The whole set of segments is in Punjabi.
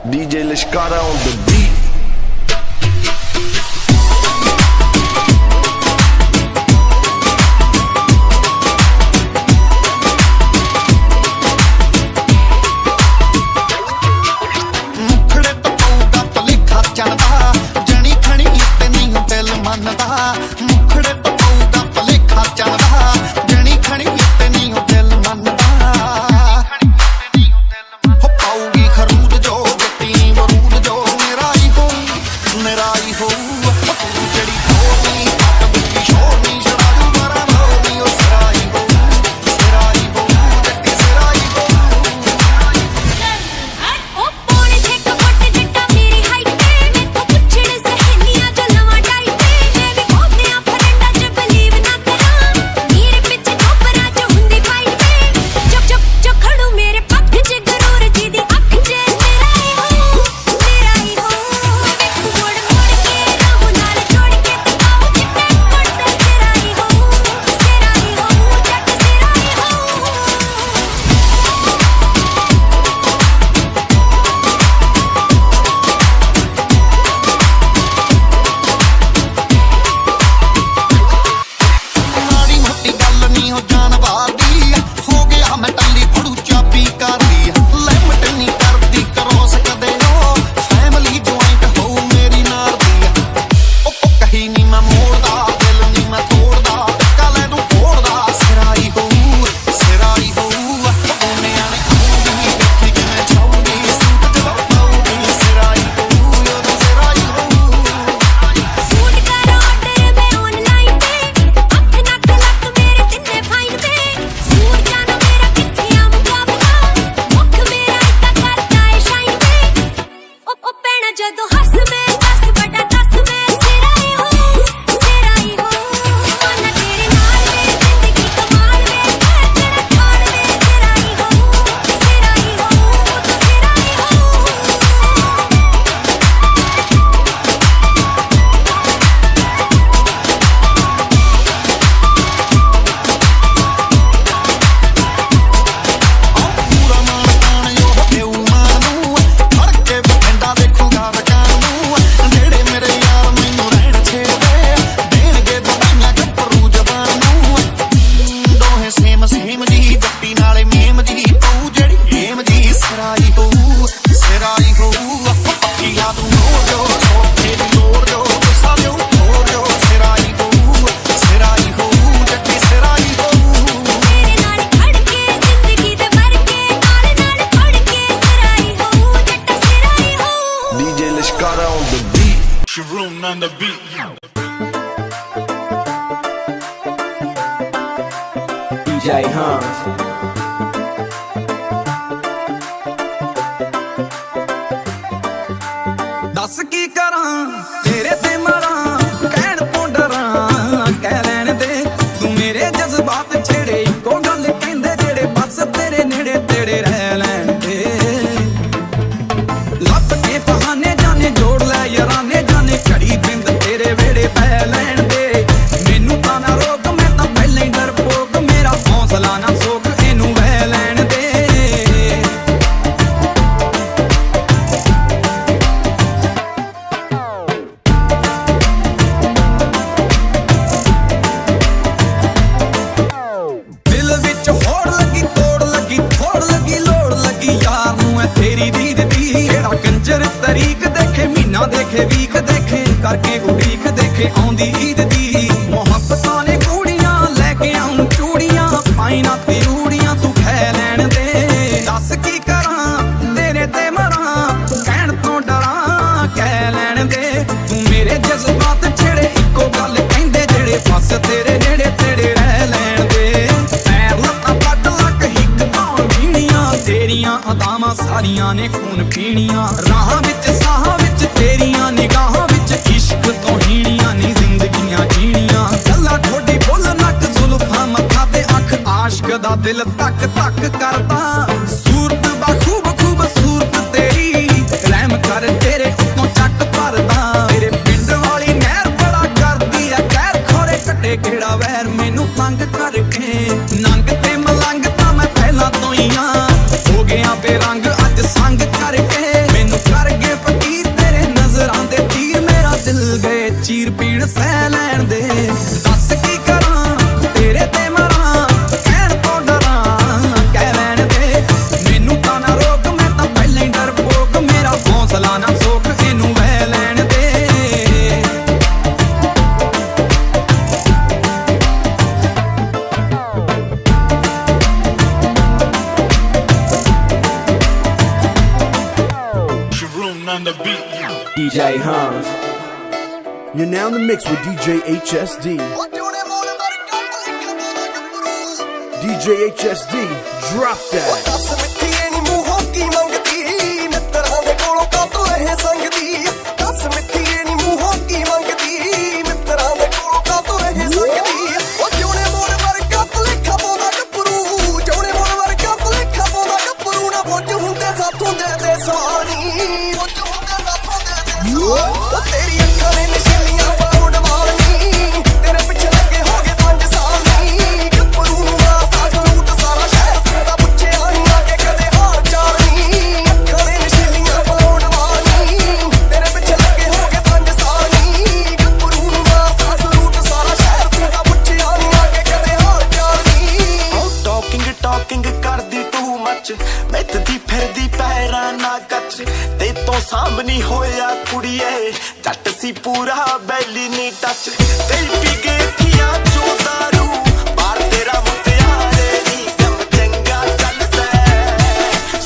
DJ Lashkara on the beat. ਮੁਖੜੇ ਤੋਂ ਪਊਗਾ ਭੁਲੇਖਾ ਚੜਦਾ ਜਣੀ ਖਣੀ ਤੇ ਨਹੀਂ ਦਿਲ ਮੰਨਦਾ ਮੁਖੜੇ ਤੋਂ ਪਊਗਾ ਭੁਲੇਖਾ ਚੜਦਾ ਜਣੀ ਖਣੀ ਤੇ ਨਹੀਂ ਦਿਲ ਮੰਨਦਾ ਹੋ ਪਾਊਗੀ ਖਰੂਦ ਜੋ ਗੱਟੀ ਮਰੂਦ ਜੋ ਮੇਰਾ ਹੀ ਹੋ ਜਿਹੜੀ ਹੋਣੀ ਪੱਟ ਬਿੱਟੀ ਸ਼ੋਰਨੀ ਛੜਾਜੂ ਮਾਰਾ ਮੋਨੀ ਉਹ ਸਿਰਾ ਹੀ ਹੋ ਜੱਟੀ ਸਿਰਾ ਹੀ ਹੋ ओ पौने छे कपट जट्टा मेरी हाइट पे मैं तो पुछड़ सहेलियां जो लवा टाइट पे मैं भी खोते आ फरंडा च बिलीव ना करा मेरे पिछ चोपरा च हुंदी फाइट पे चुप खड़ू मेरे पक्ष च गरूर जी दी अख च मेरा ही हो देख मोड़ के राहु नाल जोड़ के तकाओ चिट्टे कोड़ते सिरा ही हो जट सिरा ही हो ਮਾੜੀ ਮੋਟੀ ਗੱਲ ਨਹੀਂ ਹੋ ਜਾਣ ਵਾਲੀ ਹੋ ਗਿਆ ਮੈਂ ਟੱਲੀ ਫੜੂ ਚਾਬੀ ਕਰਦੀ ਲਿਮਟ ਨਹੀਂ ਕਰਦੀ ਕਰੋਸ ਕਦੇ ਉਹ ਫੈਮਿਲੀ ਜੁਆਇੰਟ ਹੋ ਮੇਰੀ ਨਾਲ ਦੀ ਉਹ ਕਹੀ ਨਹੀਂ ਮੈਂ ਮੋੜਦਾ ਦਿਲ ਨਹੀਂ ਮੈਂ ਤੋੜਦਾ ਕਾਲੇ ਨੂੰ ਫੋੜਦਾ ਸਿਰਾ ਹੀ ਹੋ ਉਹਨਿਆਂ ਨੇ ਆਉਂਦੀ ਦੇਖੀ ਕਿਵੇਂ ਛਾਉਂਦੀ ਸੂਟ ਜਦੋਂ ਪਾਉਂਦੀ ਸਿਰਾ ਹੀ ਹੋ सूट कर ऑर्डर मैं ऑनलाइन पे अख नक लक मेरे तिन्ने फाइन पे सूर जाना मेरा किथे आ मुकाबला मुख मेरा इतना करता है शाइन पे ओ पैना जदों हस मैं 10/10 मैं सिरा ही हो माना तेरे नाल में जिंदगी कमाल में तेरा खाड़ में सिरा ही हो तू सिरा ही हो ਪੂਰਾ ਮਾਣ ਤਾਣ ਉਹ ਪਿਓ ਮਾਂ ਨੂੰ ਫੜ ਕੇ ਬਠਿੰਡਾ ਦੇਖੂਗਾ ਰਕਾਂ ਨੂੰ ਜਿਹੜੇ ਮੇਰੇ ਯਾਰ ਮੈਨੂੰ ਰਹਿਣ ਛੇੜਦੇ ਦੇਣਗੇ ਦਵਾਈਆਂ ਗੱਭਰੂ ਜ਼ਬਾਨ ਨੂੰ ਦੋਹੇ ਸੇਮ ਜੀ ਜੱਟੀ ਨਾਲੇ ਮੇਮ ਜੀ ਤੂੰ ਜਿਹੜੀ ਗੇਮ ਜੀ ਸਿਰਾ ਹੀ ਹੋ ਪੱਕੀਆਂ ਤੂੰ ਨੋਰ ਜੋ ਸੋਖੇ ਦੀ ਲੋੜ ਜੋ ਗੁੱਸਾ ਦਿਓ ਹੋਰ ਜੋ ਸਿਰਾ ਹੀ ਹੋ ਜੱਟੀ ਸਿਰਾ ਹੀ ਹੋ तेरे नाल खड़ के जिंदगी दे भर के नाल खड़ के सिरा ही हो जट्टा सिरा ही हो DJ Lashkara on the beat. Sharoon on the beat. DJ Hans. ਦੱਸ ਕੀ ਕਰਾਂ ਤੇਰੇ ਤੇ ਮਰਾਂ ਕਹਿਣ ਤੋਂ ਡਰਾਂ ਕਹਿ ਲੈਣ ਦੇ ਤੂੰ ਮੇਰੇ ਜਜ਼ਬਾਤ ਛੇੜੇ ਇੱਕੋ ਗੱਲ ਕਹਿੰਦੇ ਜਿਹੜੇ ਬਸ ਤੇਰੇ ਨੇੜੇ ਤੇੜੇ ਰਹਿ ਲੈਣ ਦੇ ਲੱਭ ਕੇ ਬਹਾਨੇ ਜਾਣੇ ਜੋੜ ਲੈ ਯਾਰਾਨੇ ਜਾਣੇ ਘੜੀ ਬਿੰਦ ਤੇਰੇ ਵੇੜੇ ਪੈ ਲੈਣ ਦੇ ਮੈਨੂੰ ਤਾਂ ਨਾ ਰੋਕ ਮੈਂ ਤਾਂ ਪਹਿਲਾਂ ਹੀ ਡਰਪੋਕ ਮੇਰਾ ਹੌਸਲਾ ਨਾ ਸੋਕ ਇਹਨੂੰ ਵਹਿ ਲੈਣ ਦੇ ਦਿਲ ਵਿੱਚ ਹੋੜ ਲੱਗੀ ਤੋੜ ਲੱਗੀ ਥੋੜ ਲੱਗੀ ਲੋੜ ਲੱਗੀ ਯਾਰ ਨੂੰ ਐ ਤੇਰੀ ਦੀਦ ਦੀ ਜਿਹੜਾ ਕੰਜਰ ਤਰੀਕ ਦੇਖੇ ਮਹੀਨਾ ਦੇਖੇ ਵੀਕ ਦੇਖੇ ਕਰਕੇ ਉਡੀਕ ਦੇਖੇ ਆਉਂਦੀ ਈਦ ਦੀ ਮੁਹੱਬਤਾਂ ਨੇ ਕੂੜੀਆਂ ਲੈ ਕੇ ਆਉਂ ਚੂੜੀਆਂ ਪਾਈ ਨਾ ਤਿਊੜੀਆਂ ਤੂੰ ਖੈ ਲੈਣ ਦੇ ਦੱਸ ਕੀ ਕਰਾਂ ਤੇਰੇ ਤੇ ਮਰਾਂ ਕਹਿਣ ਤੋਂ ਡਰਾਂ ਕਹਿ ਲੈਣ ਦੇ ਤੂੰ ਮੇਰੇ ਜਜ਼ਬਾਤ ਛੇੜੇ ਇੱਕੋ ਗੱਲ ਕਹਿੰਦੇ ਜਿਹੜੇ ਫਸ ਤੇਰੇ ਨੇੜੇ ਤੇੜੇ ਰਹਿ ਲੈਣ ਦੇ ਪੈਰ ਲੱਤਾਂ ਪੱਟ ਲੱਕ ਹਿੱਕ ਪਾਉਣ ਵੀਣੀਆਂ ਤੇਰੀਆਂ ਅਦਾਵਾਂ ਸਾਰੀਆਂ ਨੇ ਖੂਨ ਪੀਣੀਆਂ ਰਾਹਾਂ ਵਿੱਚ ਸਾਹਾਂ ਵਿੱਚ ਤੇਰੀਆਂ ਨਿਗਾਹਾਂ ਵਿੱਚ ਇਸ਼ਕ ਤੋਂ ਹੀਣੀਆਂ ਨੀ ਜ਼ਿੰਦਗੀਆਂ ਜੀਣੀਆਂ ਗੱਲਾਂ ਠੋਡੀ ਬੁੱਲ ਨੱਕ ਜ਼ੁਲਫਾਂ ਮੱਥਾ ਤੇ ਅੱਖ ਆਸ਼ਕ ਦਾ ਦਿਲ ਤੱਕ ਤੱਕ ਕਰਦਾ ਸੂਰਤ ਬਖੂਬ ਖੂਬਸੂਰਤ ਤੇਰੀ ਰਹਿਮ ਕਰ ਤੇਰੇ ਉੱਤੋਂ ਚੱਕ ਭਰਦਾ ਤੇਰੇ ਪਿੰਡ ਵਾਲੀ ਨਹਿਰ ਬੜਾ ਕਰਦੀ ਆ ਕਹਿਰ ਖੋਰੇ ਕੱਟੇ ਕਿਹੜਾ ਵੈਰ ਮੈਨੂੰ ਤੰਗ ਕਰਕੇ ਨੰਗ ਤੇ ਮਲੰਗ ਤਾਂ ਮੈਂ ਪਹਿਲਾਂ ਤੋਂ ਹੀ ਆ ਹੋ ਗਿਆ ਬੇਰੰਗ ਅੱਜ ਸੰਗ ਕਰਕੇ ਮੈਨੂੰ ਕਰ DJ Hans. You're now in the mix with DJ HSD. DJ HSD, drop that. ਦੱਸ ਮਿੱਠੀਏ ਨੀ ਮੂੰਹੋਂ ਕੀ ਮੰਗਦੀ ਮਿੱਤਰਾਂ ਦੇ ਕੋਲੋਂ ਕਾਤੋਂ ਇਹ ਸੰਗਦੀ ਦੱਸ ਮਿੱਠੀਏ ਨੀ ਮੂੰਹੋਂ ਕੀ ਮੰਗਦੀ ਮਿੱਤਰਾਂ ਦੇ ਕੋਲੋਂ ਕਾਤੋਂ ਇਹ ਸੰਗਦੀ ਉਹ ਜਿਉਣੇ ਮੋੜ ਵਰਗਾ ਭੁਲੇਖਾ ਪਾਉਂਦਾ ਗੱਭਰੂ ਜਿਉਣੇ ਮੋੜ ਵਰਗਾ ਭੁਲੇਖਾ ਪਾਉਂਦਾ ਗੱਭਰੂ ਨਾ ਪੁੱਜ ਹੁੰਦੇ ਸਾਥੋਂ ਦੇ ਸਵਾਨੀ ਪੁੱਜ ਹੁੰਦੇ ਸਾਥੋਂ ਦੇ ਉਹ ਤੇਰੀ ਅੱਖਾਂ ਨੇ ਨਿਸ਼ਾਨੀਆਂ ਪਾਉਣ ਵਾਲੀ ਤੇਰੇ ਪਿੱਛੇ ਲੱਗੇ ਹੋ ਗਏ 5 ਸਾਲ ਨੀ ਗੱਭਰੂ ਨੂੰ ਮਾਤਾ ਜ਼ਰੂਰ ਸਾਰਾ ਸ਼ਹਿਰ ਦਾ ਪੁੱਛਿਆ ਨਹੀਂ ਆ ਕੇ ਕਦੇ ਹਾਲ ਚਾਲ ਨੀ ਅੱਖਾਂ ਨੇ ਨਿਸ਼ਾਨੀਆਂ ਪਾਉਣ ਵਾਲੀ ਤੇਰੇ ਪਿੱਛੇ ਲੱਗੇ ਹੋ ਗਏ 5 ਸਾਲ ਨੀ ਗੱਭਰੂ ਨੂੰ ਮਾਤਾ ਜ਼ਰੂਰ ਸਾਰਾ ਸ਼ਹਿਰ ਦਾ ਪੁੱਛਿਆ ਨਹੀਂ ਆ ਕੇ ਕਦੇ ਹਾਲ ਚਾਲ ਨੀ ਟਾਕਿੰਗ ਕਰਦੀ ਟੂ ਮੱਚ ਮੈਥ ਦੀ ਫਿਰਦੀ ਪੈਰਾਂ ਨਾ ਕੱਚ ਤੇ ਤੋਂ ਸਾਹਮਣੀ ਹੋਇਆ ਕੁੜੀਏ ਜੱਟ ਸੀ ਪੂਰਾ ਬੈਲੀ ਨੀ ਟੱਚ ਤੇ ਪੀ ਕੇ ਅੱਖੀਆਂ ਚੋਂ ਦਾਰੂ ਬਾਹਰ ਤੇਰਾ ਮੁੱਤਿਆਰੇ ਨੀ ਕੰਮ ਚੰਗਾ ਚੱਲਦਾ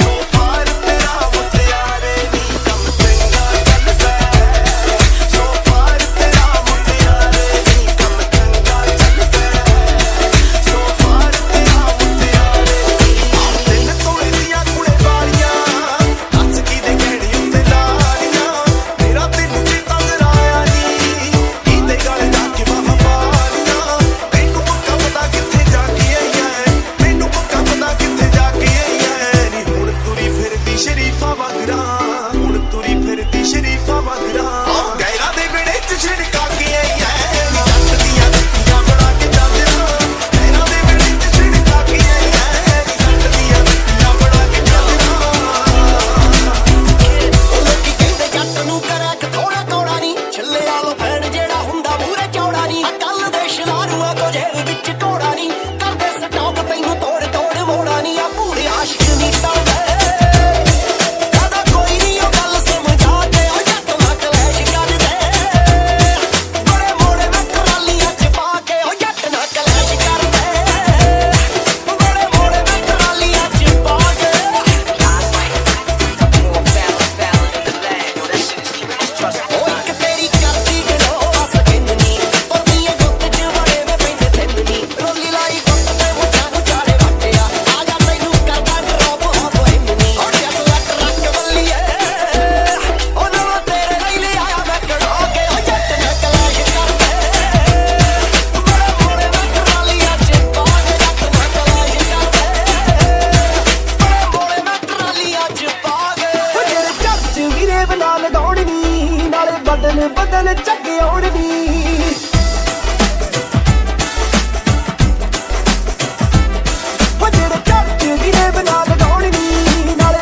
ਸੋ ਫਾਰ ਤੇਰਾ ਮੁੱਤਿਆਰੇ ਨੀ ਕੰਮ ਚੰਗਾ ਚੱਲਦਾ ਸੋ ਫਾਰ ਤੇਰਾ ਮੁੱਤਿਆਰੇ ਨੀ ਕੰਮ ਚੰਗਾ ਚੱਲਦਾ ਸੋ ਫਾਰ ਤੇਰਾ ਮੁੱਤਿਆਰੇ ਨੀ ਦਿਲ ਤੋੜੇ ਦੀਆਂ ਕੁੜੇ ਵਾਲੀਆਂ ਹੱਸ ਕੀ ਦੇ ਘੇੜੀ ਉੱਤੇ ਲਾਲੀਆਂ ਮੇਰਾ ਦਿਲ ਚ ਤੰਗ ਆਇਆ ਨੀ ਕੀਤੇ ਗਲ ਜਾ ਕੇ ਬਾਹਾਂ ਪਾਲੀਆਂ ਮੈਨੂੰ ਪੱਕਾ ਪਤਾ ਕਿੱਥੇ ਜਾ ਕੇ ਆਈਆਂ ਮੈਨੂੰ ਪੱਕਾ ਪਤਾ ਕਿੱਥੇ ਜਾ ਕੇ ਆਈਆਂ ਨੀ ਹੁਣ ਤੁਰੀ ਫਿਰਦੀ ਸ਼ਰੀਫਾ ਵਗਰਾ ਹੁਣ ਤੁਰੀ ਫਿਰਦੀ ਸ਼ਰੀਫਾ ਵਗਰਾ ਗੈਰਾਂ ਦੇ ਵਿੜੇ ਚ ਛਿੜਕਾ ਕੇ ਆਈਆਂ ਨੀ ਜੱਟ ਦੀਆਂ ਦਿੱਤੀਆਂ ਬਣਾ ਕੇ ਜਾਂਦੇ ਗੈਰਾਂ ਦੇ ਵਿੜੇ ਚ ਛਿੜਕਾ ਕੇ ਆਈਆਂ ਨੀ ਜੱਟ ਦੀਆਂ ਦਿੱਤੀਆਂ ਬਣਾ ਕੇ ਜਾਂਦੇ ਲੋਕੀ ਕਹਿੰਦੇ ਜੱਟ ਨੂੰ ਕਰਿਆ ਕਿ ਥੋੜਾ ਥੋੜਾ ਨੀ ਛੱਲੇ ਵਾਲਾ ਫੈਨ ਜਿਹੜਾ ਹੁੰਦਾ ਮੂਰੇ ਚੌੜਾ ਨੀ ਕੱਲ ਦੇ ਸ਼ਲਾਰੂਆਂ ਕੋ ਜੇਬ ਵਿੱਚ ਕੋੜਾ ਨੀ ਕਰਦੇ ਸਟਾਕ ਤੈਨੂੰ ਤੋੜ ਤੋੜ ਮੋੜਾ ਨੀ ਆ ਪੂਰੇ ਆਸ਼ਿਕ ਨੀ ਟਾਉਂਦੇ ਕਦਾ ਕੋਈ ਨੀ ਉਹ ਗੱਲ ਸਮਝਾ ਕੇ ਉਹ ਜੱਟ ਨਾ ਕਲੈਸ਼ ਕਰਦੇ ਬੜੇ ਮੋੜੇ ਮੈਂ ਟਰਾਲੀਆਂ ਚ ਪਾ ਕੇ ਉਹ ਜੱਟ ਨਾ ਕਲੈਸ਼ ਕਰਦੇ ਬੜੇ ਮੋੜੇ ਮੈਂ ਟਰਾਲੀਆਂ ਚ ਪਾ ਕੇ ਉਹ ਇੱਕ ਤੇਰੀ ਕਰਦੀ ਗਲੋ ਸਕੰਨੀ ਪਰਦੀਆਂ ਗੁੱਤ ਚ ਬੜੇ ਵੇ ਪੈਂਦੇ ਤੈਨੂੰ ਰੋਲੀ ਲਾਈ ਗੁੱਤ ਤੇ ਮੁੱਛਾਂ ਨੂੰ ਚਾੜੇ ਵੱਟਿਆ ਆ ਜਾ ਤੈਨੂੰ ਕਰਦਾ ਡਰੋਪ ਹੋ ਬੋਇੰਨੀ ਉਹ ਜੱਟ ਲੱਕ ਰੱਖ ਬੱਲੀਏ ਉਹ ਨਾ ਤੇਰੇ ਲਈ ਲੈ ਆਇਆ ਮੈਂ ਕਢਾ ਕੇ ਉਹ ਜੱਟ ਨਾ ਕਲੈਸ਼ ਕਰਦੇ ਬੜੇ ਮੋੜੇ ਮੈਂ ਟਰਾਲੀਆਂ ਚ ਪਾ ਕੇ ਜੱਟ ਨਾ ਕਲੈਸ਼ ਕਰਦੇ ਬੜੇ ਮੋੜੇ ਮੈਂ ਟਰਾਲੀਆਂ ਚ ਪਾ ਕੇ ਉਹ ਜਿਹੜੇ ਚਰਚ ਵੀਰੇ ਬਣਾ ਲਗਾਉਣੀ ਨਾਲੇ ਬਦਲ ਚੱਗੇ ਆਉਣੀ ਉਹ ਜਿਹੜੇ ਚਰਚ ਵੀਰੇ ਬਣਾ ਲਗਾਉਣੀ ਨਾਲੇ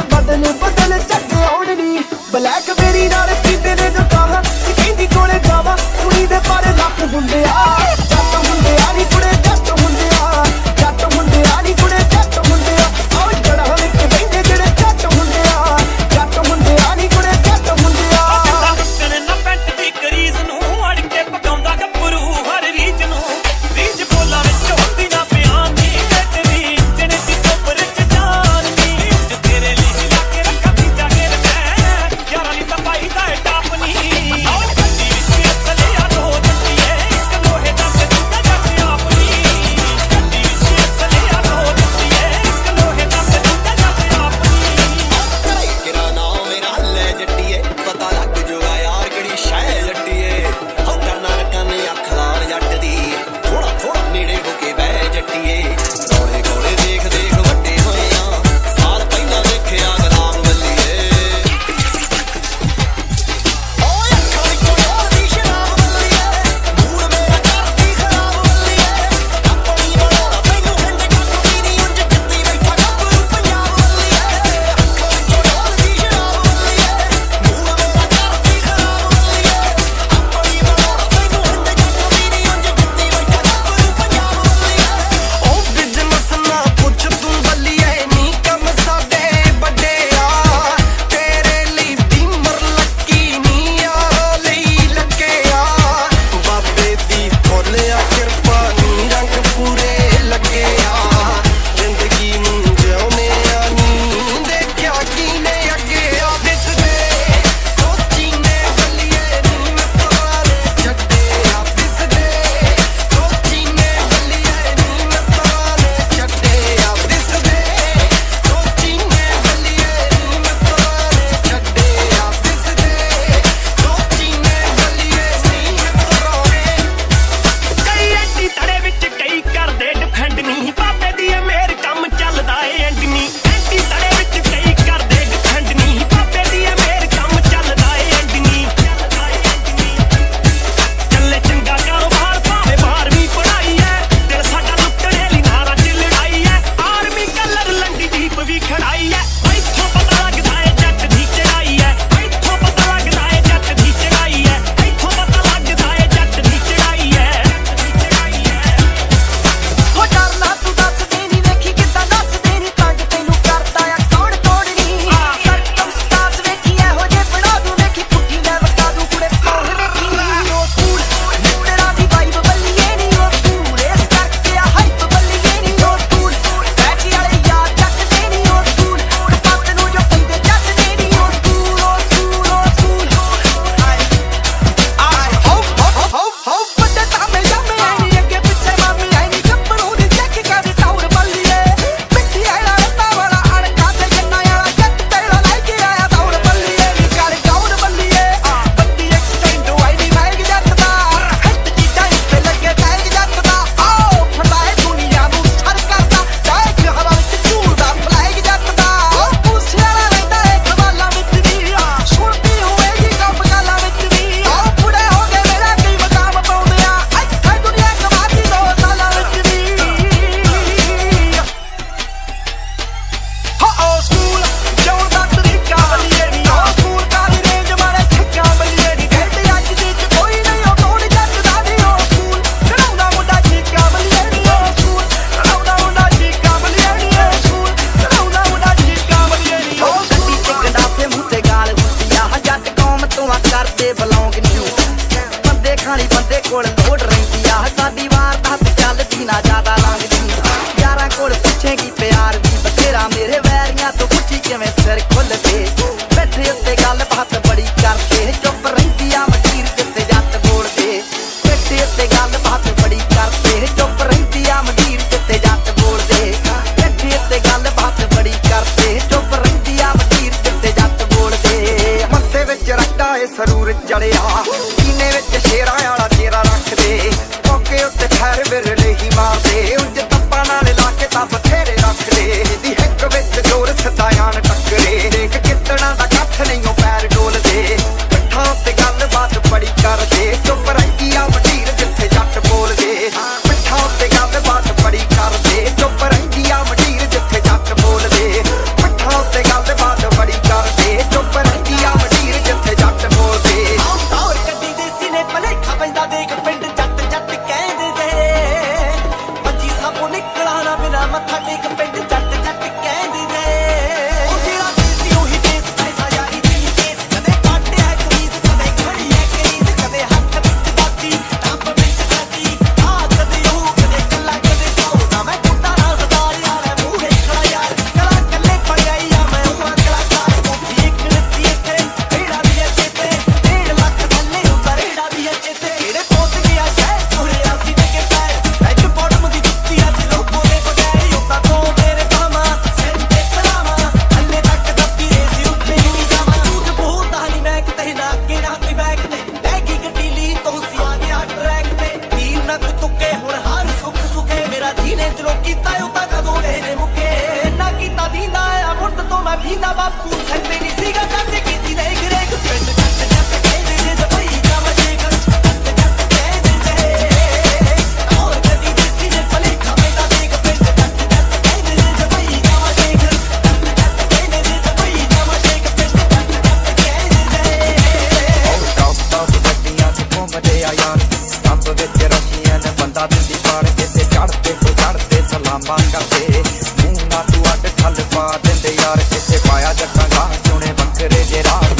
ਬਦਲ ਚੱਗੇ ਆਉਣੀ ਬਲੈਕ ਬੇਰੀ ਨਾਲ ਪੀਂਦੇ ਨੇ ਜੋ ਕਾਹ ਕਹਿੰਦੀ ਕੋਲੇ ਜਾਵਾ ਸੁਣੀ ਦੇ ਪਰ ਲੱਖ ਹੁੰਦੇ ਆ ਜੱਟ ਹੁੰਦੇ ਆ ਨੀ ਕੁੜੇ ਜੱਟ ਹੁੰਦੇ ਆ ਜੱਟ ਹੁੰਦੇ ਆ ਨੀ ਕੁੜੇ ਜੱਟ ਹੁੰਦੇ ਆ ਆਹ ਜੜਾ ਵਿੱਚ ਬੈਠੇ ਜਿਹੜੇ ਜੱਟ ਹੁੰਦੇ ਆ ਜੱਟ ਹੁੰਦੇ ਆ ਨੀ ਕੁੜੇ ਜੱਟ ਹੁੰਦੇ ਆ ਟੁੱਟਣ ਨਾ ਪੈਂਟ ਦੀ ਕਰੀਜ਼ ਨੂੰ ਅੜ ਕੇ ਪਕਾਉਂਦਾ ਗੱਭਰੂ ਹਰ ਰੀਝ ਨੂੰ ਰੀਝ ਬੋਲਾਂ ਵਿੱਚ ਹੁੰਦੀ ਨਾ ਪਿਆਰ ਦੀ ਗੱਟਦੀ ਜਣੇ ਦੀ ਚੋਪਰ ਚ ਜਾਨ ਦੀ ਜੋ ਤੇਰੇ ਲਈ ਲਾ ਕੇ ਰੱਖਾਂ ਪੀਜਾ ਕੇ ਰੱਖੈ ਯਾਰਾਂ ਨੀ ਤਾਂ ਪਾਈ ਦਾ ਟਾਪ ਨੀ ਆਹ ਗੱਡੀ ਵਿੱਚ ਅਸਲੇ ਆ ਦੋ ਜੱਟੀਏ ਇੱਕ ਲੋਹੇ ਦਾ ਤੇ ਦੂਜਾ ਜੱਟ ਆਪਣੀ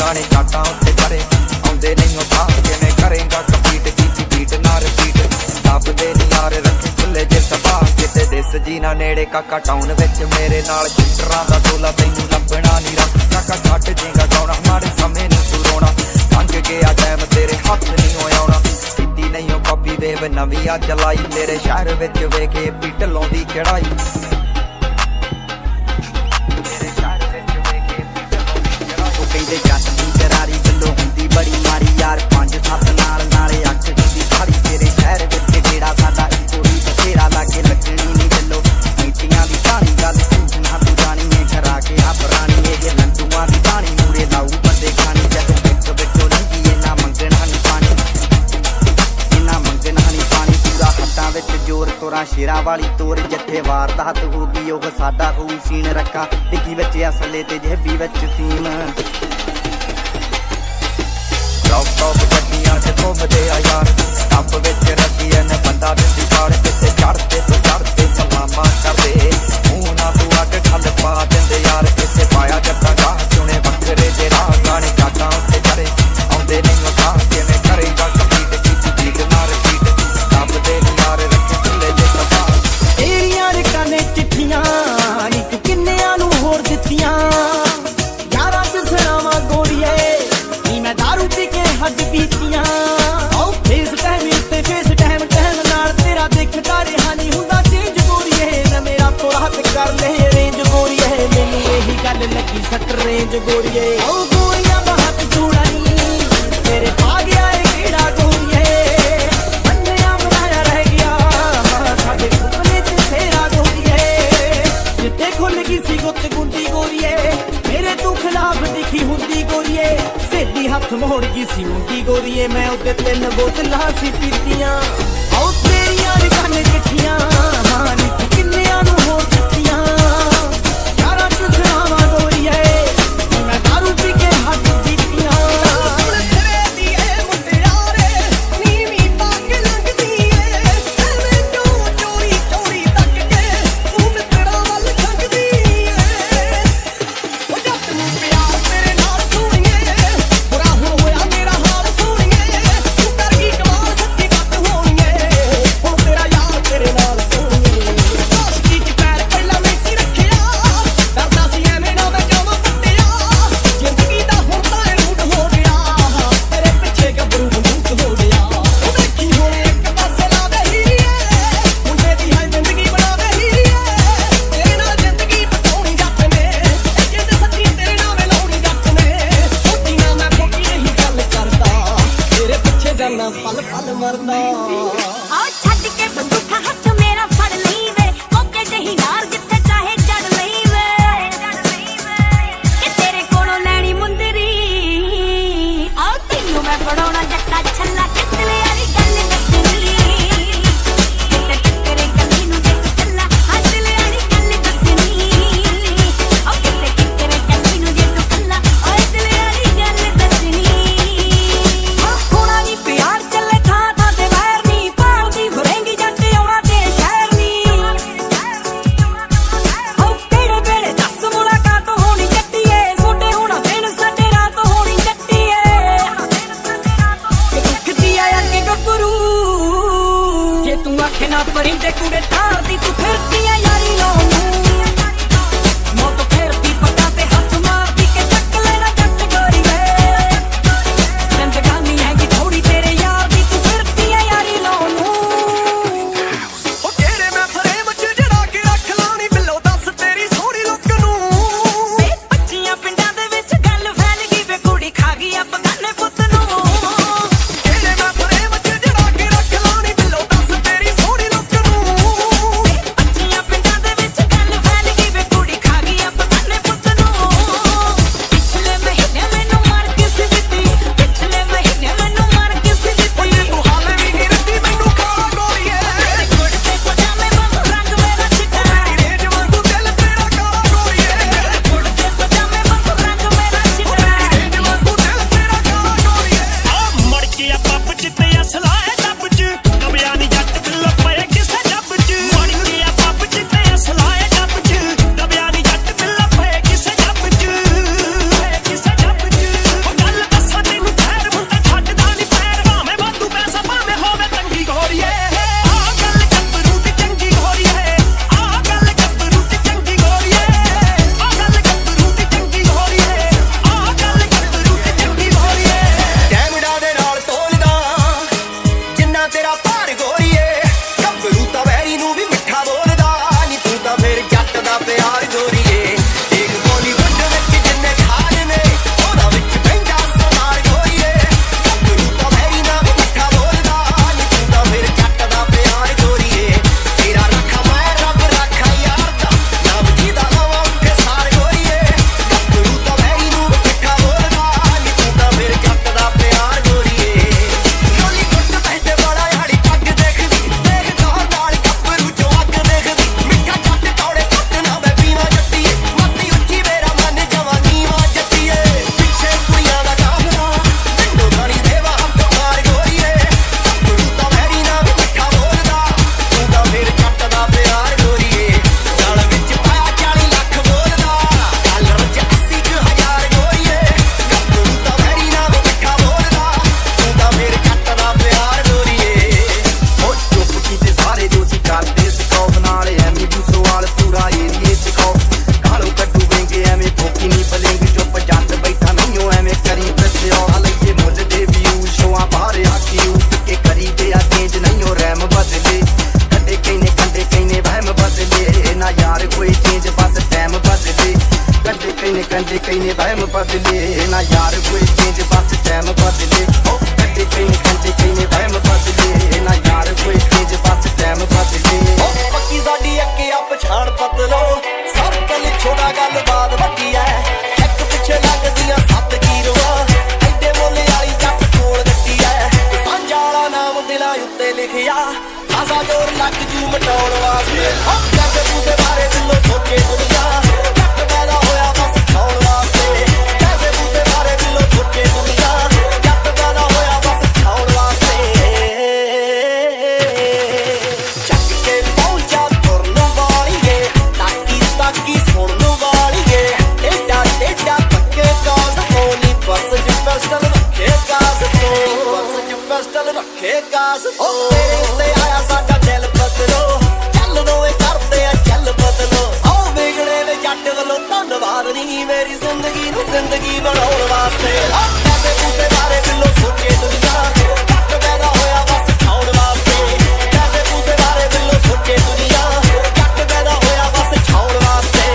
ਗਾਣੇ ਚਾਟਾਂ ਉੱਤੇ ਕਰੇ ਆਉਂਦੇ ਨਹੀਂ ਉਹ ਥਾਂ ਕਿਵੇਂ ਕਰੇਗਾ ਕੰਪੀਟ ਕੀਤੀ ਬੀਟ ਨਾ ਰਿਪੀਟ ਦੱਬਦੇ ਨੀ ਯਾਰ ਰੱਖੇ ਖੁੱਲੇ ਜੇ ਸਭਾ ਕਿਤੇ ਦਿਸ ਜੀ ਨਾ ਨੇੜੇ ਕਾਕਾ ਟਾਊਨ ਵਿੱਚ ਮੇਰੇ ਨਾਲ ਸ਼ੂਟਰਾਂ ਦਾ ਟੋਲਾ ਤੈਨੂੰ ਲੱਭਣਾ ਨੀ ਰਾ ਕਾਕਾ ਛੱਡ ਜੇਗਾ ਗਾਉਣਾ ਮਾੜੇ ਸਮੇਂ ਨੂੰ ਤੂੰ ਰੋਣਾ ਲੰਘ ਗਿਆ ਟਾਈਮ ਤੇਰੇ ਹੱਥ ਨਹੀਂ ਹੋਇਆ ਕੀਤੀ ਨਹੀਂ ਉਹ ਕਾਪੀ ਵੇਵ ਨਵੀਂ ਆ ਚਲਾਈ ਤੇਰੇ ਸ਼ਹਿਰ ਵਿੱਚ ਵੇਖੇ ਪੀਟ ਲਾਉਂਦੀ ਚੜਾਈ ਕਹਿੰਦੇ ਜੱਟ ਦੀ ਕਰਾਰੀ ਗੱਲੋਂ ਹੁੰਦੀ ਬੜੀ ਮਾਰੀ ਯਾਰ 5-7 ਨਾਲ ਨਾਲੇ ਅੱਖ ਦੀ ਸਾਰੀ ਤੇਰੇ ਸ਼ਹਿਰ ਵਿੱਚ ਜਿਹੜਾ ਸਾਡਾ ਇੱਕੋ ਹੀ ਬਥੇਰਾ ਲਾਗੇ ਲੱਗਣੀ ਨਹੀਂ ਗੱਲੋ ਮੀਟੀਆਂ ਦੀ ਕਹਾਣੀ ਗੱਲ ਨਾ ਤੂੰ ਜਾਣੀ ਏ ਕਰਾ ਕੇ ਆ ਪੁਰਾਣੀ ਇਹ ਲੰਡੂਆਂ ਦੀ ਕਹਾਣੀ ਮੂਰੇ ਲਾਊ ਬੰਦੇ ਖਾਣੀ ਜਦੋਂ ਇੱਕ ਵਿੱਚੋਂ ਲੰਘੀ ਇਹਨਾਂ ਮੰਗਣਾ ਨਹੀਂ ਪਾਣੀ ਇਹਨਾਂ ਮੰਗਣਾ ਨਹੀਂ ਪਾਣੀ ਪੂਰਾ ਹੱਟਾਂ ਵਿੱਚ ਜ਼ੋਰ ਤੋਰਾਂ ਸ਼ੇਰਾਂ ਵਾਲੀ ਤੋਰ ਜਿੱਥੇ ਵਾਰਦਾਤ ਹੋ ਗਈ ਉਹ ਸਾਡਾ ਹੋਊ ਸੀਨ ਰੱਖਾ ਡਿੱਗੀ ਵਿੱਚ ਅਸਲੇ ਤੇ ਜੇਬੀ ਵਿੱਚ ਸੀਨ ਟੌਪ ਗੱਡੀਆਂ ਤੇ ਘੁੰਮਦੇ ਆ ਯਾਰ ਟੱਪ ਵਿੱਚ ਰੱਖੀਏ ਨੇ ਬੰਦਾ ਬਿੰਦੀ ਪਾੜ ਕਿਤੇ ਚੜਦੇ ਤੋਂ ਚੜਦੇ ਸਲਾਮਾਂ ਕਰਦੇ ਮੂੰਹ ਨਾ ਤੂੰ ਅੱਡ ਠੱਲ ਪਾ ਦਿੰਦੇ ਯਾਰ ਕਿਤੇ ਪਾਇਆ ਜੱਟਾਂ ਦਾ ਚੁਣੇ ਵੱਖਰੇ ਜੇ ਰਾਹ ਗਾਣੇ ਚਾਟਾਂ ਉੱਤੇ ਚੜੇ ਆਉਂਦੇ ਨਹੀਂ ਉਹ ਥਾਂ ਕਿਵੇਂ ਕਰੇਗਾ ਕੰਪੀਟ ਕੀਤੀ ਬੀਟ ਨਾ ਰਿਪੀਟ ਦੱਬਦੇ ਨੀ ਯਾਰ ਰੱਖੇ ਖੁੱਲੇ ਜੇ ਸਭਾ ਤੇਰੀਆਂ ਰਕਾਨੇ ਚਿੱਠੀਆਂ ਨੀ ਤੂੰ ਕਿੰਨਿਆਂ ਨੂੰ ਹੋਰ ਦਿੱਤੀਆਂ ਯਾਰਾਂ ਚ ਸਰਾਵਾਂ ਗੋਰੀਏ ਨੀ ਮੈਂ ਦਾਰੂ ਪੀ ਕੇ ਹੱਦ ਪੀਤੀਆਂ ਆਓ ਫੇਸ ਟਾਈਮ ਉੱਤੇ ਫੇਸ ਟਾਈਮ ਨਾਲ ਤੇਰਾ ਦੇਖਦਾ ਰਿਹਾ ਨਹੀਂ ਹੁੰਦਾ ਚੇਂਜ ਗੋਰੀਏ ਨਾ ਮੇਰਾ ਥੋੜਾ ਤੇ ਕਰ ਲੈ ਰੇਂਜ ਗੋਰੀਏ ਮੈਨੂੰ ਇਹੀ ਗੱਲ ਲੱਗੀ ਸੱਟ ਰੇਂਜ ਗੋਰੀਏ ਆਓ ਗੋਰੀਆਂ ਬਹੁਤ ਜੂੜਾ ਨੀ ਤੇਰੇ ਪਾ ਗਿਆ ਏ ਕਿਹੜਾ ਗੋਰੀਏ ਬੰਨਿਆ ਬਣਾਇਆ ਰਹਿ ਗਿਆ ਸਾਡੇ ਸੁਪਨੇ ਚ ਸੇਰਾ ਗੋਰੀਏ ਜਿੱਥੇ ਖੁੱਲ ਗਈ ਸੀ ਗੁੱਤ ਗੁੰਦੀ ਗੋਰੀਏ ਮੇਰੇ ਤੂੰ ਖਿਲਾਫ ਦਿਖੀ ਹੁੰਦੀ ਗੋਰੀਏ ਸੇਲੀ ਹੱਥ ਮੋੜ ਗਈ ਸੀ ਮੁੰਡੀ ਗੋਰੀਏ ਮੈਂ ਉਹਦੇ 3 ਬੋਤਲਾਂ ਸੀ ਪੀਤੀਆਂ ਆਓ ਤੇਰੀਆਂ ਰਕਾਨੇ ਚਿੱਠੀਆਂ ਨੀ ਤੂੰ ਕਿੰਨਿਆਂ ਨੂੰ ਹੋਰ ਦਿੱਤੀਆਂ ਯਾਰਾਂ ਚ ਸਰਾਵਾਂ ਗੋਰੀਏ ਮੈਂ ਦਾਰੂ ਪੀ ਕੇ ਹੱਦ ਪੀਤੀਆਂ ਪਲ ਪਲ ਮਰਦਾ ਆ ਛੱਡ ਕੇ ਬੰਦੂਕ ਹੱਥ ਮੇਰਾ ਫੜ ਲਈ ਵੇ ਮੌਕੇ ਤੇ ਹੀ ਨਾਰ ਜਿੱਥੇ ਚਾਹੇ ਚੜ ਲਈ ਵੇ ਕਿ ਤੇਰੇ ਕੋਲੋਂ ਲੈਣੀ ਮੁੰਦਰੀ ਆ ਤੈਨੂੰ ਮੈਂ ਫੜਾਉਣਾ ਜੱਟਾ ਛੱਲਾ ਕਿਤਲੇ ਵਾਲੀ ਗੱਲ ਦੱਸਣੀ ਕਿਤੇ ਟੱਕਰੇ ਕੱਲੀ ਨੂੰ ਦੇਖ ਚੱਲਾ ਹੱਸਲੇ ਵਾਲੀ ਗੱਲ ਦੱਸਣੀ ਆ ਕਿਤੇ ਟੱਕਰੇ ਕੱਲੀ ਨੂੰ ਦੇਖ ਚੱਲਾ ਓਏ ਦਿਲ ਵਾਲੀ ਗੱਲ ਦੱਸਣੀ ਹੋਣਾ ਨਹੀਂ ਪਿਆਰ ਚੱਲੇ ਥਾਂ ਥਾਂ ਤੇ ਵੈਰ ਨੀ ਭਾਲਦੀ ਫਰੇਂਗੀ ਜੱਟ ਆਉਣਾ ਤੇ ਸ਼ਹਿਰ ਨੀ ਹੋ ਕਿਹੜੇ ਵੇਲੇ ਦੱਸ ਮੁਲਾਕਾਤ ਹੋਣੀ ਜੱਟੀਏ ਸੋਡੇ ਹੋਣਾ ਦਿਨ ਸਾਡੇ ਰਾਤ ਹੋਣੀ ਜੱਟੀਏ ਕਿ ਦੁੱਖਦੀ ਆ ਅੱਗੇ ਗੱਭਰੂ ਜੇ ਤੂੰ ਆਖੇ ਨਾ ਪਰਿੰਦੇ ਕੁੜੇ ਤਾਰਦੀ ਤੂੰ ਫਿਰਦੀ ਆ ਯਾਰੀ ਲਾਉਣ ਮੌਤ ਫੇਰਦੀ ਪੱਟਾਂ ਤੇ ਹੱਥ ਮਾਰਦੀ ਕਿ ਚੱਕ ਲੈਣਾ ਜੱਟ ਗੋਰੀਏ ਜ਼ਿੰਦਗਾਨੀ ਹੈਗੀ ਥੋੜੀ ਤੇਰੇ ਯਾਰ ਦੀ ਤੂੰ ਫਿਰਦੀ ਆ ਯਾਰੀ ਲਾਉਣ ਨੂੰ ਉਹ ਕਿਹੜੇ ਮੈਂ ਫਰੇਮ ਚ ਜੜਾ ਕੇ ਰੱਖ ਲਾਣੀ ਬਿੱਲੋ ਦੱਸ ਤੇਰੀ ਸੋਹਣੀ ਲੁੱਕ ਨੂੰ ਵੇ 25 ਪਿੰਡਾਂ ਦੇ ਵਿੱਚ ਗੱਲ ਫੈਲ ਗਈ ਵੇ ਕੁੜੀ ਖਾ ਗਈ ਆ ਬਗਾਨੇ ਪੁੱਤ ਨੂੰ ਕਿਹੜੇ ਮੈਂ ਫਰੇਮ ਚ ਜੜਾ ਕੇ ਰੱਖ ਲਾਣੀ ਬਿੱਲੋ ਦੱਸ ਤੇਰੀ ਸੋਹਣੀ ਲੁੱਕ ਨੂੰ 25 रखे कास तो बस च पिस्टल रखे कास तो तेरे उत्ते आया साडा दिल बदलो चल दोए करदे आ चल बदलो ओ बिगड़े वे जट वल्लों धन्नवाद नी मेरी जिंदगी नूं जिंदगी बनाउण वास्ते पैसे पूसे बारे बिल्लो सोचे दुनिया जट पैदा होया बस खाउण वास्ते पैसे पूसे बारे बिल्लो सोचे दुनिया जट पैदा होया बस खाउण वास्ते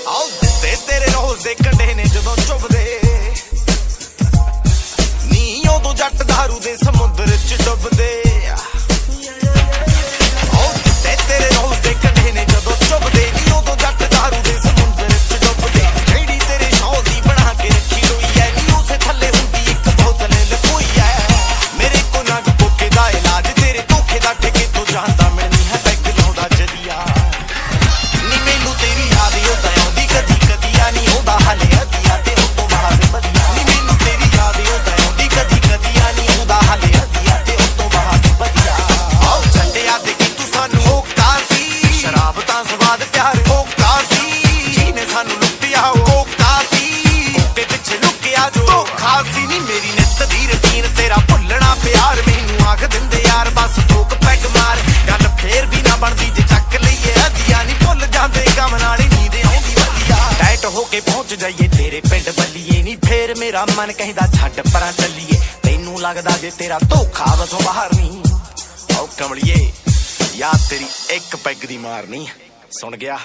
ਆਓ ਦਿੱਤੇ ਤੇਰੇ ਰੋਜ਼ ਦੇ ਕੰਢੇ ਨੇ ਜਦੋਂ ਚੁੱਭਦੇ ਨੀ ਉਦੋਂ ਜੱਟ ਦਾਰੂ ਦੇ ਸਮੁੰਦਰ ਚ ਡੁੱਬਦੇ ਆਓ ਦਿੱਤੇ ਤੇਰੇ ਰੋਜ਼ ਦੇ ਕੰਢੇ ਨੇ ਜਦੋਂ ਚੁੱਭਦੇ ਨੀ ਉਦੋਂ ਜੱਟ ਦਾਰੂ ਦੇ ਸਮੁੰਦਰ ਚ ਡੁੱਬਦੇ ਜਿਹੜੀ ਤੇਰੇ ਸ਼ੌਲ ਦੀ ਬਣਾ ਕੇ ਰੱਖੀ ਹੋਈ ਐ ਨੀ ਉਸੇ ਥੱਲੇ ਹੁੰਦੀ ਇੱਕ ਬੋਤਲ ਲਕੋਈ ਐ ਮੇਰੇ ਕੋ ਨਾ ਕੋਕੇ ਦਾ ਇਲਾਜ ਤੇਰੇ ਧੋਖੇ ਦਾ ਠੇਕੇ ਤੋਂ ਜਾਂਦਾ ਮੈਨੂੰ ਹੈ ਬੈਗ ਲਾਉਂਦਾ ਜਦੀਆ ਨੀ ਮੈਨੂੰ ਤੇਰੀ ਯਾਦ ਉਦਾਂ ਆਉਂਦੀ ਕਦੀ ਕਦੀ ਆ ਨੀ ਹੁੰਦਾ ਹਾਲੇ ਅਧੀਆ ਤੇ ਉਹ ਤੋਂ ਬਾਅਦ ਵਧੀਆ ਨੀ ਮੈਨੂੰ ਤੇਰੀ ਯਾਦ ਉਦਾਂ ਆਉਂਦੀ ਕਦੀ ਕਦੀ ਆ ਨੀ ਹੁੰਦਾ ਹਾਲੇ ਅਧੀਆ ਤੇ ਉਹ ਤੋਂ ਬਾਅਦ ਵਧੀਆ ਆਓ ਝੰਡਿਆ ਦੇ ਕੀ ਤੂੰ ਸਾਨੂੰ ਹੋਕਾ ਸੀ ਸ਼ਰਾਬ ਤਾਂ ਸਵਾਦ ਪਿਆਰ ਹੋਕਾ ਸੀ ਜਿਹਨੇ ਸਾਨੂੰ ਲੁੱਟਿਆ ਹੋਕਾ ਸੀ ਤੇ ਪਿੱਛੇ ਲੁਕਿਆ ਜੋ ਧੋਖਾ ਸੀ ਨੀ ਮੇਰੀ ਨਿੱਤ ਦੀ ਰੁਟੀਨ ਤੇਰਾ ਭੁੱਲਣਾ ਪਿਆਰ ਮੈਨੂੰ ਆਖ ਦਿੰਦੇ ਯਾਰ ਬਸ ਠੋਕ ਪੈਗ ਮਾਰ ਗੱਲ ਫੇਰ ਵੀ ਨਾ ਬਣਦੀ ਜੇ ਚੱਕ ਲਈਏ ਅਧੀਆ ਨੀ ਭੁੱਲ ਜਾਂਦੇ ਕੰਮ ਨਾਲ ਹੀ ਨੀਂਦ ਆਉਂਦੀ ਵਧੀਆ ਟਾਈਟ ਹੋ ਕੇ ਪਹੁੰਚ ਜਾਈਏ ਤੇਰੇ ਪਿੰਡ ਬੱਲੀਏ ਨੀ ਫੇਰ ਮੇਰਾ ਮਨ ਕਹਿੰਦਾ ਛੱਡ ਪਰਾਂ ਚੱਲੀਏ ਤੈਨੂੰ ਲੱਗਦਾ ਜੇ ਤੇਰਾ ਧੋਖਾ ਵਸੋਂ ਬਾਹਰ ਨਹੀਂ ਆਓ ਕਮਲੀਏ ਯਾਦ ਤੇਰੀ ਇੱਕ ਪੈਗ ਦੀ ਮਾਰਨੀ ਸੁਣ ਗਿਆ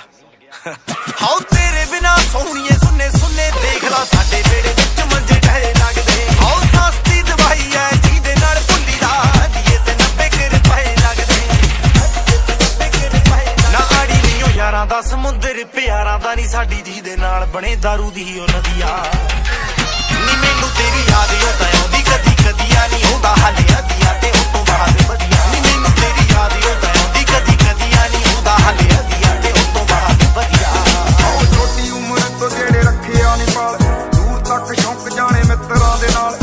ਹਾਉ ਤੇਰੇ ਬਿਨਾ ਸੋਹਣੀਏ ਸੁੰਨੇ ਸੁੰਨੇ ਦੇਖ ਲਾ ਸਾਡੇ ਵੇੜੇ ਵਿੱਚ ਮੰਜੇ ਢਹਿ ਲੱਗਦੇ ਹਾਉ ਸਸਤੀ ਦਵਾਈ ਐ ਜਿਹਦੇ ਨਾਲ ਭੁੱਲੀ ਦਾ ਦੀਏ ਤੇ 90 ਰੁਪਏ ਲੱਗਦੇ ਨਾ ਆੜੀ ਨਹੀਂ ਉਹ ਯਾਰਾਂ ਦਾ ਸਮੁੰਦਰ ਪਿਆਰਾਂ ਦਾ ਨਹੀਂ ਸਾਡੀ ਜਿਹਦੇ ਨਾਲ ਬਣੇ ਦਾਰੂ ਦੀ ਉਹ ਨਦੀਆ ਨੀ ਮੈਨੂੰ ਤੇਰੀ ਯਾਦ ਉਦਾਂ ਆਉਂਦੀ ਕਦੀ ਕਦੀ ਆ ਨਹੀਂ ਹੁੰਦਾ ਹਾਲੇ ਅਧੀਆ ਤੇ ਉਹ ਤੋਂ ਬਾਅਦ ਵਧੀਆ ਨੀ ਮੈਨੂੰ ਤੇਰੀ ਯਾਦ ਉਦਾਂ ਆਉਂਦੀ ਕਦੀ ਕਦੀ ਆ ਨਹੀਂ ਹੁੰਦਾ ਹਾਲੇ ਅਧੀਆ ਤੇ ਉਹ ਤੋਂ ਬਾਅਦ ਵਧੀਆ ਆਓ ਛੋਟੀ ਉਮਰ ਤੋਂ ਜਿਹੜੇ ਰੱਖਿਆ ਨੀ ਪਾਲ ਦੂਰ ਤੱਕ ਸ਼ੌਂਕ ਜਾਣੇ ਮਿੱਤਰਾਂ ਦੇ ਨਾਲ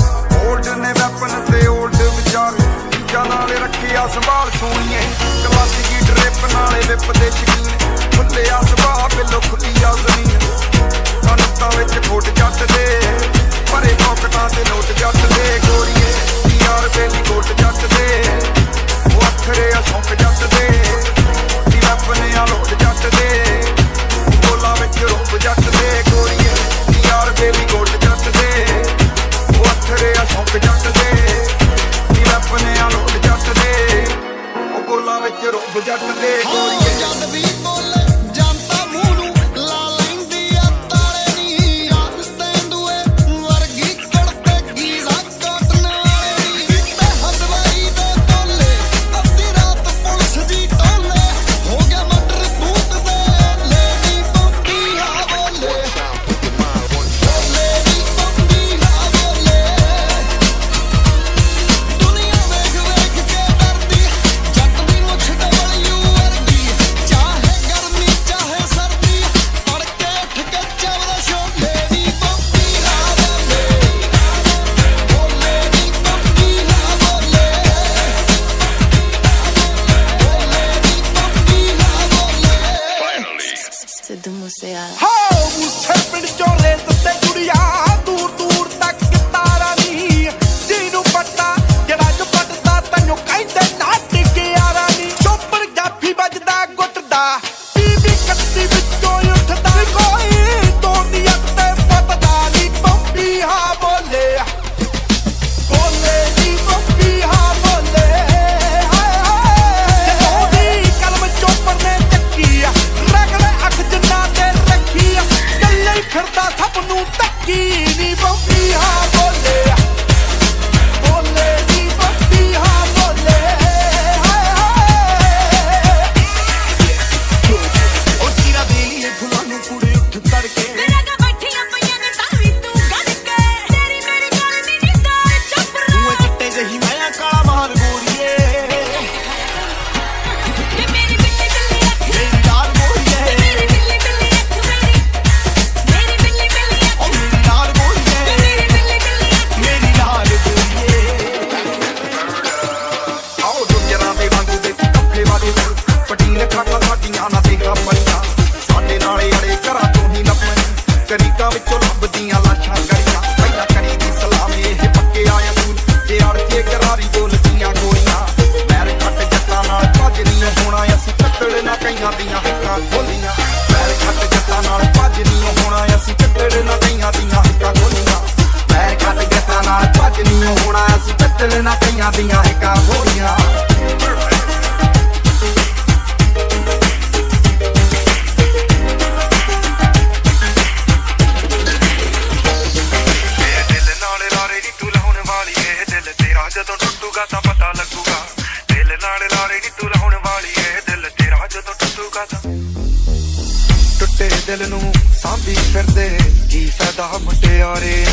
ਓਲਡ ਨੇ ਵੈਪਨ ਤੇ ਓਲਡ ਵਿਚਾਰ ਚੀਜ਼ਾਂ ਨਾਲੇ ਰੱਖਿਆ ਸੰਭਾਲ ਸੋਣੀਏ ਕਲਾਸਿਕ ਡ੍ਰਿਪ ਨਾਲੇ ਵਿਪ ਦੇ ਸ਼ਕੀਨ ਖੁੱਲਿਆ ਸੁਭਾਅ ਬਿੱਲੋ ਖੁੱਲੀ ਆ ਜ਼ਮੀਨ ਕਨਤਾਂ ਵਿੱਚ ਖੋਟ ਜੱਟ ਦੇ ਭਰੇ ਪੌਕਟਾਂ ਤੇ ਨੋਟ ਜੱਟ ਦੇ ਗੋਰੀਏ ਯਾਰ ਬੇਲੀ ਗੋਟ ਜੱਟ ਦੇ ਉਹ ਅੱਖਰੇ ਆ ਸ਼ੌਂਕ ਜੱਟ ਦੇ ਨੀ ਵੈਪਨ ਆ ਲੋਟ ਜੱਟ ਦੇ ਬੋਲਾਂ ਵਿੱਚ ਰੂਪ ਜੱਟ ਦੇ ਗੋਰੀਏ ਯਾਰ ਬੇਲੀ ਗੋਟ ਜੱਟ ਦੇ ਉਹ ਅੱਖਰੇ ਆ ਸ਼ੌਂਕ ਜੱਟ ਦੇ ਨੀ ਵੈਪਨ ਆ ਲੋਟ ਜੱਟ ਦੇ ਉਹ ਬੋਲਾਂ ਵਿੱਚ ਰੂਪ ਜੱਟ ਦੇ ਗੋਰੀਏ ਜਦ ਵੀ ਬੋਲੇ ਜਾਂਦਾ ਮੂੰਹ ਨੂੰ ਲਾ ਲੈਂਦੀ ਆ ਤਾਲੇ ਨੀ ਯਾਰ ਤੈਂਦੂਏ ਵਰਗੀ ਕੜਤੇ ਗੀਜ਼ਾ ਕਾਟਣ ਵਾਲੀ ਤੇ ਹਦਵਾਈ ਦੇ ਟੋਲੇ ਅੱਧੀ ਰਾਤ ਪੁਲਿਸ ਦੀ ਟੋਲੇ ਹੋ ਗਿਆ ਮਟਰ ਬੂਤ ਦੇ ਲੇਡੀ ਬੰਬੀ ਆ ਬੋਲੇ ਲੇਡੀ ਬੰਬੀ ਆ ਬੋਲੇ ਦੁਨੀਆ ਵੇਖ ਵੇਖ ਕੇ ਡਰਦੀ ਜੱਟ ਦੀ ਮੁੱਛ ਡਬਲਯੂ ਵਰਗੀ ਕਈਆਂ ਦੀਆਂ ਹੱਕਾਂ ਖੋਲੀਆਂ ਪੈਰ ਖੱਟ ਜੱਟਾਂ ਨਾਲ ਭੱਜ ਨਹੀਂ ਹੋਣਾ ਅਸੀਂ ਪਿੱਤਲ ਨਾ ਕਈਆਂ ਦੀਆਂ ਹੱਕਾਂ ਖੋਲੀਆਂ ਪੈਰ ਖੱਟ ਜੱਟਾਂ ਨਾਲ ਭੱਜ ਨਹੀਂ ਹੋਣਾ ਅਸੀਂ ਪਿੱਤਲ ਨਾ ਕਈਆਂ ਦੀਆਂ ਹੱਕਾਂ ਖੋਲੀਆਂ ਜਦੋਂ ਟੁੱਟੂਗਾ ਤਾਂ ਪਤਾ ਲੱਗੂਗਾ ਦਿਲ ਨਾਲ ਲਾਰੇ ਨੀ ਤੂੰ ਲਾਉਣ ਵਾਲੀ ਏ ਦਿਲ ਤੇਰਾ ਜਦੋਂ ਟੁੱਟੂਗਾ ਤਾਂ ਟੁੱਟੇ ਦਿਲ ਨੂੰ ਸਾਂਭੀ ਫਿਰਦੇ ਕੀ ਫਾਇਦਾ ਮੁਟਿਆਰੇ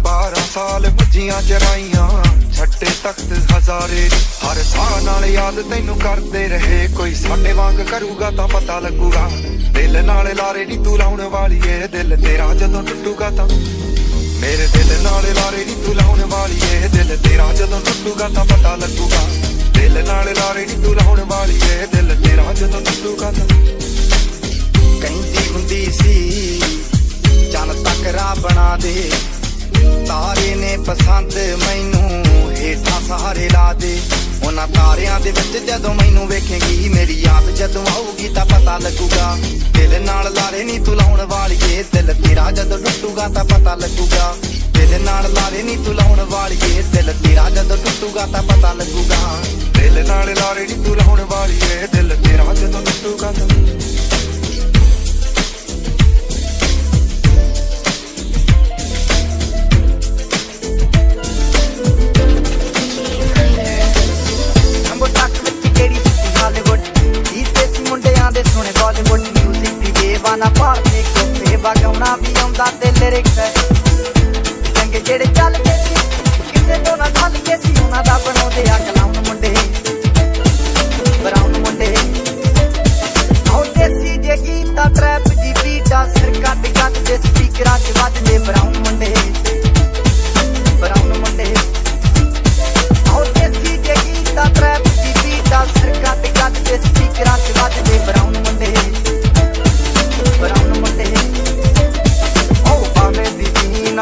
12 ਸਾਲ ਮੱਝੀਆਂ ਚਰਾਈਆਂ ਛੱਡੇ ਤਖਤ ਹਜ਼ਾਰੇ ਹਰ ਸਾਹ ਨਾਲ ਯਾਦ ਤੈਨੂੰ ਕਰਦੇ ਰਹੇ ਕੋਈ ਸਾਡੇ ਵਾਂਗ ਕਰੂਗਾ ਤਾਂ ਪਤਾ ਲੱਗੂਗਾ ਦਿਲ ਨਾਲ ਲਾਰੇ ਨੀ ਤੂੰ ਲਾਉਣ ਵਾਲੀ ਏ ਦਿਲ ਤੇਰਾ ਜਦੋਂ ਟੁੱਟੂਗਾ ਤਾਂ ਮੇਰੇ ਦਿਲ ਨਾਲ ਲਾਰੇ ਨੀ ਤੂੰ ਲਾਉਣ ਵਾਲੀ ਏ ਦਿਲ ਤੇਰਾ ਜਦੋਂ ਟੁੱਟੂਗਾ ਤਾਂ ਪਤਾ ਲੱਗੂਗਾ ਦਿਲ ਨਾਲ ਲਾਰੇ ਨੀ ਤੂੰ ਲਾਉਣ ਵਾਲੀ ਏ ਦਿਲ ਤੇਰਾ ਜਦੋਂ ਟੁੱਟੂਗਾ ਤਾਂ ਕਹਿੰਦੀ ਹੁੰਦੀ ਸੀ ਚੰਨ ਤੱਕ ਰਾਹ ਬਣਾ ਦੇ ਤਾਰੇ ਨੇ ਪਸੰਦ ਮੈਨੂੰ ਹੇਠਾਂ ਸਹਾਰੇ ਲਾ ਦੇ ਉਹਨਾਂ ਤਾਰਿਆਂ ਦੇ ਵਿੱਚ ਜਦੋਂ ਮੈਨੂੰ ਵੇਖੇਂਗੀ ਮੇਰੀ ਯਾਦ ਜਦੋਂ ਆਊਗੀ ਤਾਂ ਪਤਾ ਲੱਗੂਗਾ ਦਿਲ ਨਾਲ ਲਾਰੇ ਨੀ ਤੂੰ ਲਾਉਣ ਵਾਲੀ ਏ ਦਿਲ ਤੇਰਾ ਜਦੋਂ ਟੁੱਟੂਗਾ ਤਾਂ ਪਤਾ ਲੱਗੂਗਾ ਦਿਲ ਨਾਲ ਲਾਰੇ ਨੀ ਤੂੰ ਲਾਉਣ ਵਾਲੀ ਏ ਦਿਲ ਤੇਰਾ ਜਦੋਂ ਟੁੱਟੂਗਾ ਤਾਂ ਪਤਾ ਲੱਗੂਗਾ ਦਿਲ ਨਾਲ ਲਾਰੇ ਨੀ ਤੂੰ ਲਾਉਣ ਵਾਲੀ ਏ ਦਿਲ ਤੇਰਾ ਜਦੋਂ ਟੁੱਟੂਗਾ ਤਾਂ ਸੁਣੇ ਬਾਲੀਵੁੱਡ ਮਿਊਜ਼ਿਕ ਦੀ ਦੇਵਾਨਾ ਭਾਰਤੀ ਕੋਫੇ ਵਗਾਉਣਾ ਵੀ ਆਉਂਦਾ ਤੇ ਲਿਰਿਕਸ ਚੰਗੇ ਜਿਹੜੇ ਚੱਲਦੇ ਸੀ ਕਿਸੇ ਤੋਂ ਨਾ ਢਲਦੇ ਸੀ ਉਹਨਾਂ ਦਾ ਬਣਾਉਂਦੇ ਆ ਕਲਾਉਣ ਮੁੰਡੇ ਬਰਾਉਨ ਮੁੰਡੇ ਆਉਂਦੇ ਸੀ ਜੇ ਗੀਤਾ ਟਰੈਪ ਦੀ ਬੀਟਾ ਸਿਰ ਕੱਟ ਕੱਟ ਦੇ ਸਪੀਕਰਾਂ 'ਚ ਵੱਜਦੇ ਬਰਾਉਨ ਮੁੰਡੇ ਆਉਂਦੇ ਸੀ ਜੇ ਗੀਤਾ ਟਰੈਪ ਦੀ ਬੀਟਾ ਸਿਰ ਕੱਟ ਕੱਟ ਦੇ ਸਪੀਕਰਾਂ 'ਚ ਵੱਜਦੇ ਬਰਾਉਨ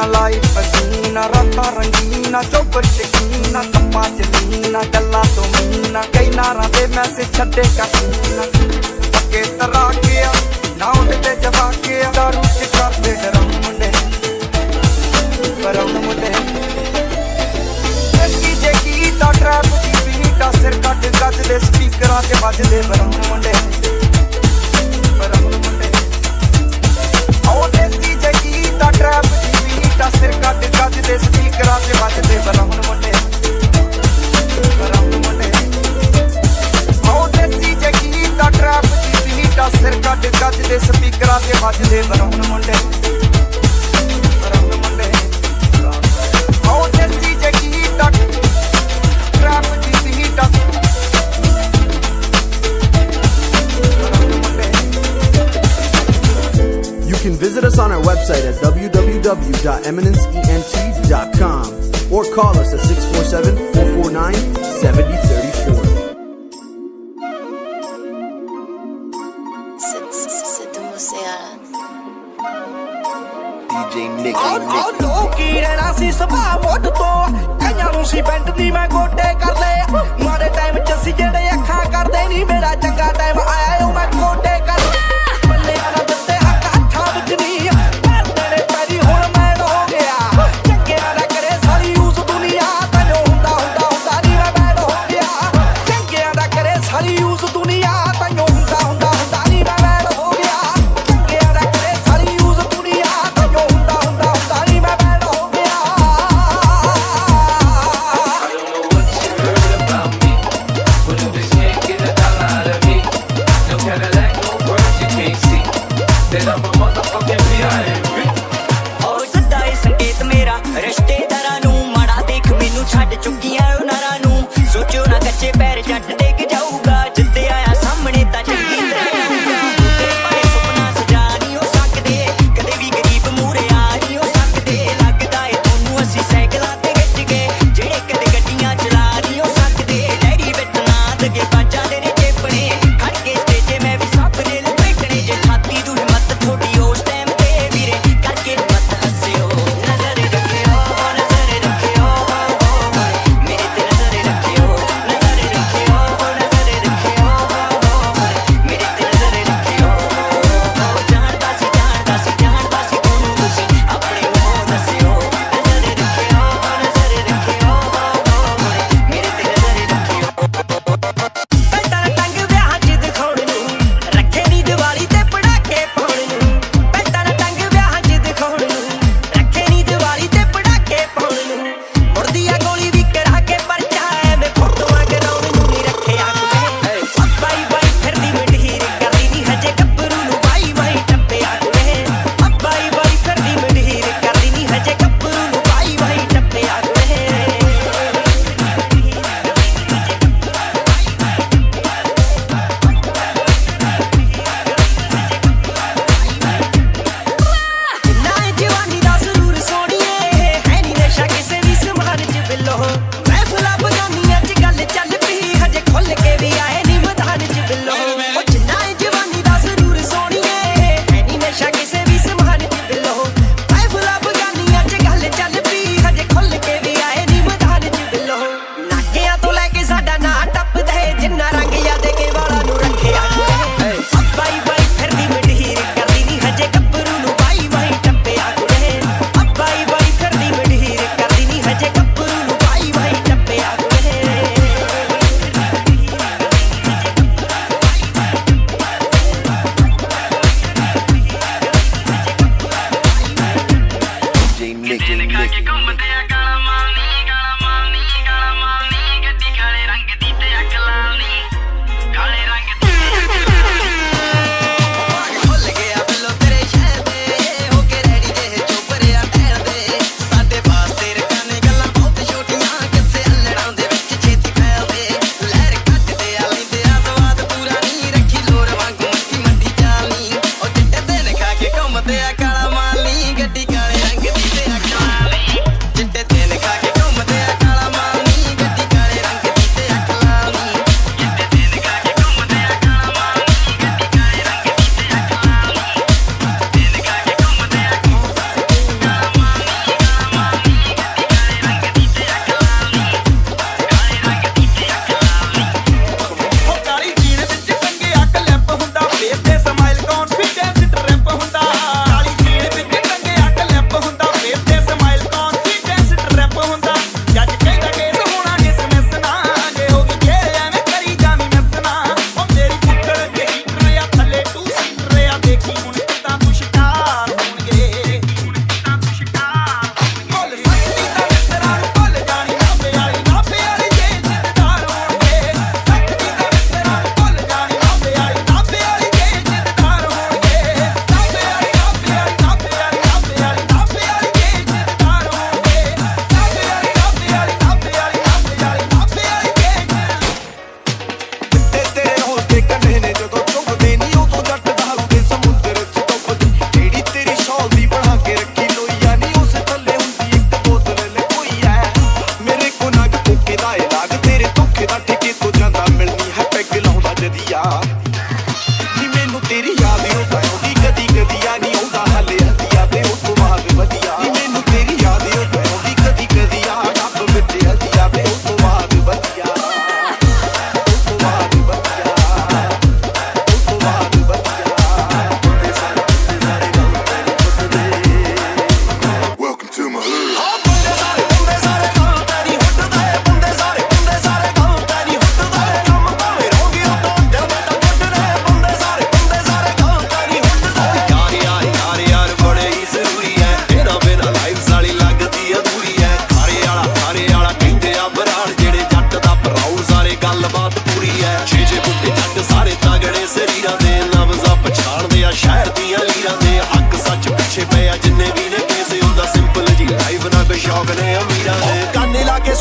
ਲਾਈਫ ਹਸੀਨਾ ਰਾਤਾਂ ਰੰਗੀਨਾ ਚੋਪਰ ਸ਼ਕੀਨਾ ਕੰਮਾਂ ਚ ਲੀਨਾ ਗੱਲਾਂ ਤੋਂ ਮੀਨਾ ਕਈ ਨਾਰਾਂ ਦੇ ਮੈਸੇਜ ਛੱਡੇ ਕਸੀਨਾ ਅੱਗੇ ਤਰਾ ਗਿਆ ਨਾ ਉੱਡਦੇ ਜਵਾ ਗਿਆ ਦਾਰੂ ਚ ਕਰਦੇ ਡਰਾਉਣ ਮੁੰਡੇ ਬਰਾਉਣ ਮੁੰਡੇ ਐਸੀ ਜੇ ਗੀਤਾ ਟਰੈਪ ਦੀ ਬੀਟਾ ਸਿਰ ਕੱਟ ਗੱਜਦੇ ਸਪੀਕਰਾਂ ਤੇ ਵੱਜਦੇ ਬਰਾਉਣ ਮੁੰਡੇ ਆਓ ਦੇਸੀ ਜੇ ਗੀਤਾ ਟਰੈਪ ਸਿਰ ਕੱਟ ਗੱਜਦੇ ਸਪੀਕਰਾਂ ਤੇ ਵੱਜਦੇ ਬਰਾਉਨ ਮੁੰਡੇ ਆਓ ਦੇਸੀ ਜੇ ਗੀਤਾ ਟਰੈਪ ਦੀ ਬੀਟਾ ਸਿਰ ਕੱਟ ਗੱਜਦੇ ਸਪੀਕਰਾਂ ਤੇ ਵੱਜਦੇ ਬਰਾਉਨ ਮੁੰਡੇ ਆਓ ਦੇਸੀ ਜੇ Gita trap the beta You can visit us on our website at www.eminencent.com or call us at 647-449-7034. DJ Nick. ਲੋਕੀ ਰਹਿਣਾ ਸੀ ਸੁਭਾਅ ਮੁੱਢ ਤੋਂ ਕਈਆਂ ਨੂੰ ਸੀ ਬੈਂਟ ਦੀ ਮੈਂ ਗੋਡੇ ਕਰ ਲਏ ਮਾੜੇ ਟਾਈਮ 'ਚ ਅਸੀਂ ਜਿਹੜੇ ਅੱਖਾਂ ਕਰਦੇ ਨਹੀਂ ਮੇਰਾ ਚੰਗਾ ਟਾਈਮ ਆਇਆ ਉਹ ਮੈਂ ਗੋਡੇ ਕਰ ਬੱਲੇ ਆ ਦਿੱਤੇ ਹੱਥ ਹੱਥਾਂ ਵਿੱਚ ਨਹੀਂ ਕਰਦੇ ਨੇ ਪੈਰੀ ਹੁਣ ਮੈਨ ਹੋ ਗਿਆ ਚੰਗਿਆਂ ਦਾ ਕਰੇ ਸਾਰੀ ਯੂਜ਼ ਦੁਨੀਆ ਤੈਨੂੰ ਹੁੰਦਾ ਨਹੀਂ ਮੈਂ ਬੈਡ ਹੋ ਗਿਆ ਚੰਗਿਆਂ ਦਾ ਕਰੇ ਸਾਰੀ ਯੂਜ਼ ਦੁਨੀਆ ਤੈਨੂੰ ਹੁੰਦਾ ਨਹੀਂ ਮੈਂ ਬੈਡ ਹੋ ਗਿਆ ਚੰਗਿਆਂ ਦਾ ਕਰੇ ਸਾਰੀ ਯੂਜ਼ ਦੁਨੀਆ ਤੈਨੂੰ ਹੁੰਦਾ ਨਹੀਂ ਮੈਂ ਬੈਡ ਹੋ ਗਿਆ I don't know what you heard about me, but if they can't get a dollar out of me DJ Nick.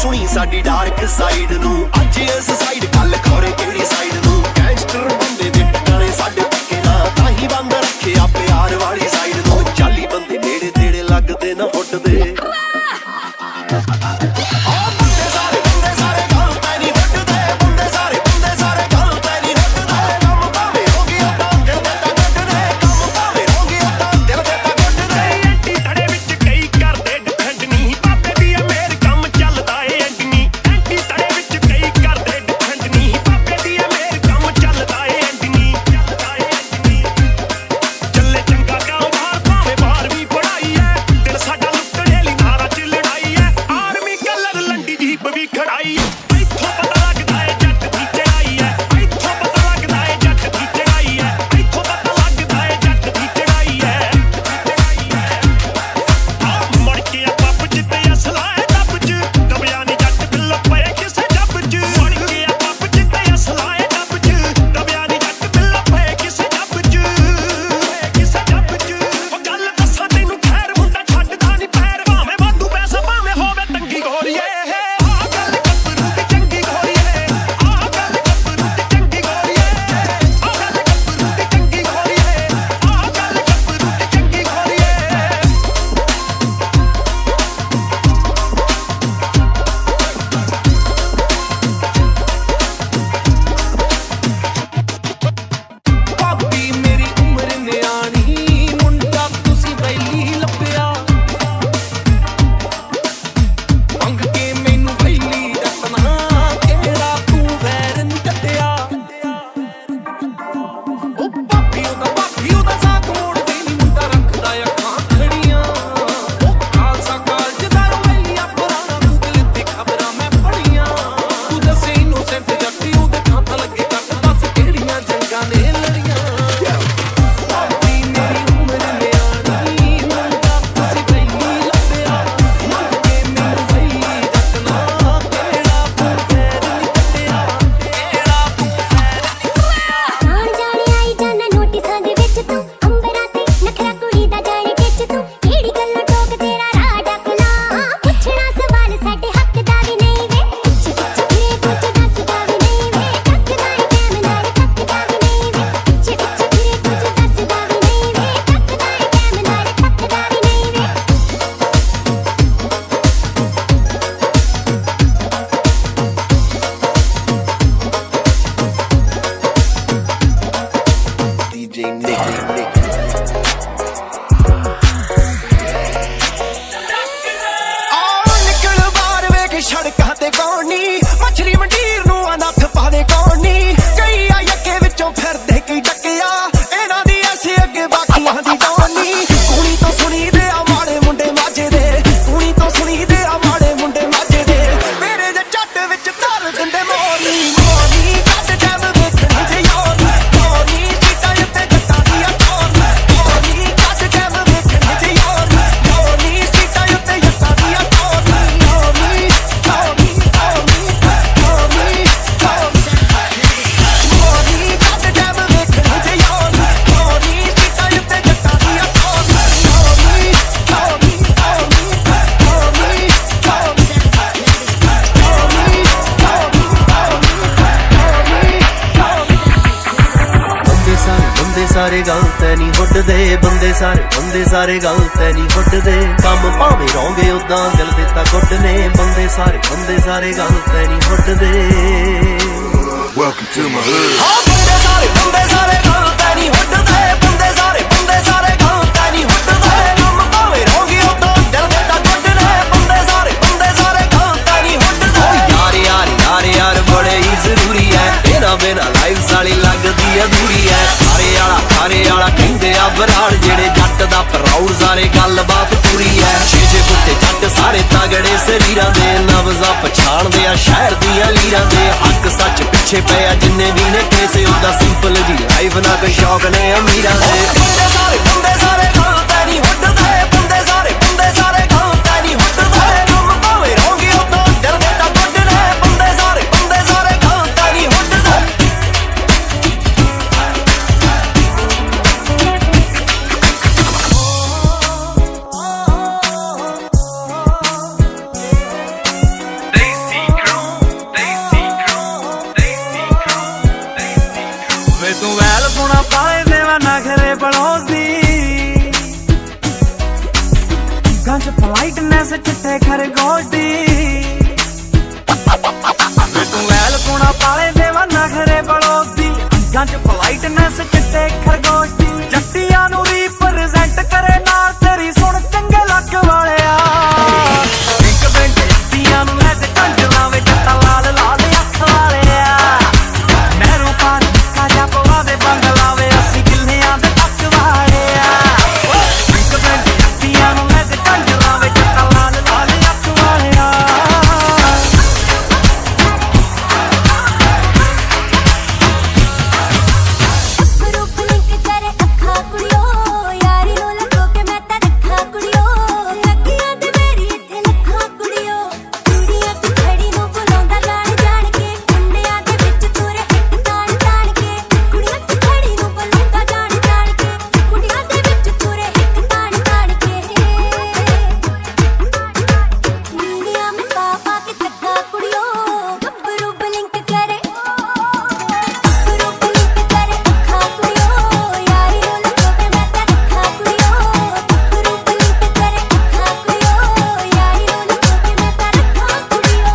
ਸੁਣੀ ਸਾਡੀ ਡਾਰਕ ਸਾਈਡ ਨੂੰ ਅੱਜ ਇਸ ਸਾਈਡ ਗੱਲ ਖੋਰੇ ਕਿਹੜੀ ਸਾਈਡ ਨੂੰ ਗੈਂਗਸਟਰ ਬੰਦੇ ਦੇ ਟਿਕਾਣੇ ਸਾਡੇ ਪੱਕੇ ਨਾ ਤਾਂ ਹੀ ਬੰਦ ਰੱਖਿਆ ਪਿਆਰ ਵਾਲੀ ਸਾਈਡ ਨੂੰ ਚਾਲੀ ਬੰਦੇ ਨੇੜੇ ਤੇੜੇ ਲੱਗਦੇ ਨਾ ਹੁੱਟਦੇ ਆਰ ਸਾਰੇ ਗੱਲ ਤੈ ਨਹੀਂ ਹੁੱਟਦੇ ਬੰਦੇ ਸਾਰੇ ਗੱਲ ਤੈ ਨਹੀਂ ਹੁੱਟਦੇ ਕੰਮ ਭਾਵੇਂ ਰੋਂਗੇ ਉਦਾਂ ਦਿਲ ਦੇ ਤਾਂ ਗੁੱਡ ਨੇ ਬੰਦੇ ਸਾਰੇ ਗੱਲ ਤੈ ਨਹੀਂ ਹੁੱਟਦੇ Welcome to my hood. ਹਾਂ ਬੰਦੇ ਸਾਰੇ ਗੱਲ ਤੈ ਨਹੀਂ ਹੁੱਟਦੇ ਬੰਦੇ ਸਾਰੇ ਗੱਲ ਤੈ ਨਹੀਂ ਹੁੱਟਦੇ ਕੰਮ ਭਾਵੇਂ ਰੋਂਗੇ ਉਦਾਂ ਦਿਲ ਦੇ ਤਾਂ ਗੁੱਡ ਨੇ ਬੰਦੇ ਸਾਰੇ ਗੱਲ ਤੈ ਨਹੀਂ ਹੁੱਟਦੇ ਯਾਰ ਬੜੇ ਹੀ ਜ਼ਰੂਰੀ ਹੈ ਇਹਨਾਂ ਬਿਨਾਂ ਲਾਈਫ ਸਾਲੀ ਲੱਗਦੀ ਅਧੂਰੀ ਹੈ ਖਾਰੇ ਵਾਲਾ ਕਹਿੰਦੇ ਆ ਬਰਾੜ ਜਿਹੜੇ ਜੱਟ ਦਾ ਪ੍ਰਾਊਡ ਸਾਰੇ ਗੱਲਬਾਤ ਪੂਰੀ ਹੈ ਛੇ ਬੁੱਤੇ ਜੱਟ ਸਾਰੇ ਤਗੜੇ ਸਰੀਰਾਂ ਦੇ ਨਬਜ਼ਾਂ ਪਛਾਣਦੇ ਆ ਸ਼ਹਿਰ ਦੀਆਂ ਲੀਰਾਂ ਦੇ ਹੱਕ ਸੱਚ ਪਿੱਛੇ ਪਿਆ ਜਿੰਨੇ ਵੀ ਨੇ ਕੇਸੇ ਉਹਦਾ ਸਿੰਪਲ ਜੀ ਲਾਈਫ ਨਾ ਕੋਈ ਸ਼ੌਕ ਨੇ ਅਮੀਰਾਂ ਦੇ ਬੰਦੇ ਸਾਰੇ ਗੱਲ ਤੈ ਨਹੀਂ ਹੁੱਟਦੇ ਬੰਦੇ ਸਾਰੇ ਗੱਲ ਤੈ ਨਹੀਂ ਹੁੱਟਦੇ ਕੰਮ ਭਾਵੇਂ ਰੋਂਗੇ ਉਦਾਂ ਦਿਲ ਦੇ ਤਾਂ ਗੁੱਡ ਨੇ ਬੰਦੇ ਸਾਰੇ ਗੱਲ ਤੈ ਨਹੀਂ ਹੁੱਟਦੇ ਤੂੰ ਵੈਲ ਪੁਣਾ ਪਾਏ ਦੇਵਾ ਨਖਰੇ ਪੜੋਸਦੀ ਗੰਜ ਪਲਾਈਟਨੈਸ ਚਿੱਟੇ ਖਰਗੋਸ਼ ਦੀ ਵੇ ਤੂੰ ਵੈਲ ਪੁਣਾ ਪਾਏ ਦੇਵਾ ਨਖਰੇ ਪੜੋਸਦੀ ਗੰਜ ਪਲਾਈਟਨੈਸ ਚਿੱਟੇ ਖਰਗੋਸ਼ ਦੀ ਜੱਟੀਆਂ ਨੂੰ ਰੀਪ੍ਰੈਜ਼ੈਂਟ ਕਰੇ ਨਾਲ ਤੇਰੀ ਸੁਣ ਚੰਗੇ ਲੱਕ ਵਾਲਿਆ ਇੱਕ ਬਿੰਦ ਜੱਟੀਆਂ ਨੂੰ ਲੈ ਤੇ ਕੰਜ ਲਾਵੇ ਜੱਟਾ ਲਾਲ ਅੱਖ ਵਾਲਿਆ ਨਹਿਰੂ ਪਾਰ ਕਾਜਾ ਪਵਾ ਦੇ ਬੰਗਲਾਵੇ ਅਸੀਂ ਕਿੱਲਿਆਂ ਦੇ ਟੱਕ ਵਾਲਿਆ ਇੱਕ ਬਿੰਦ ਜੱਟੀਆਂ ਨੂੰ ਲੈ ਤੇ ਕੰਜ ਲਾਵੇ ਜੱਟਾ ਲਾਲ ਅੱਖ ਵਾਲਿਆ ਰੂਪ ਲਿੰਕ ਕਰੇ ਅੱਖਾਂ ਕੁੜਿਓ ਯਾਰੀ ਨੂੰ ਲੱਗੋ ਕਿ ਮੈਂ ਤਾਂ ਰੱਖਾਂ ਕੁੜਿਓ ਲੱਗੀਆਂ ਤੇ ਮੇਰੀ ਇੱਥੇ ਲੱਖਾਂ ਕੁੜਿਓ ਕੁੜੀਆਂ ਤੇ ਖੜੀ ਨੂੰ ਬੁਲਾਉਂਦਾ ਜਾਣ ਕੇ ਮੁੰਡਿਆਂ ਦੇ ਵਿੱਚ ਤੁਰੇ ਇੱਕ ਤਾਣ ਕੇ ਕੁੜੀਆਂ ਤੇ ਖੜੀ ਨੂੰ ਬੁਲਾਉਂਦਾ ਜਾਣ ਕੇ ਮੁੰਡਿਆਂ ਦੇ ਵਿੱਚ ਤੁਰੇ ਇੱਕ ਤਾਣ ਕੇ ਨੀਲੀਆਂ ਮੈਂ ਪਾ ਕੇ ਤੱਕਾ ਕੁੜਿਓ ਗੱਭਰੂ ਬਲਿੰਕ ਕਰੇ ਗੱਭਰੂ ਬਲਿੰਕ ਕਰੇ ਅੱਖਾਂ ਕੁੜਿਓ ਯਾਰੀ ਨੂੰ ਲੱਗੋ ਕਿ ਮੈਂ ਤਾਂ ਰੱਖਾਂ ਕੁੜਿਓ ਗੱਭਰੂ ਬਲਿੰਕ ਕਰੇ ਅੱਖਾਂ ਕੁੜਿਓ ਯਾਰੀ ਨੂੰ ਲੱਗੋ ਕਿ ਮੈਂ ਤਾਂ ਰੱਖਾਂ ਕੁੜਿਓ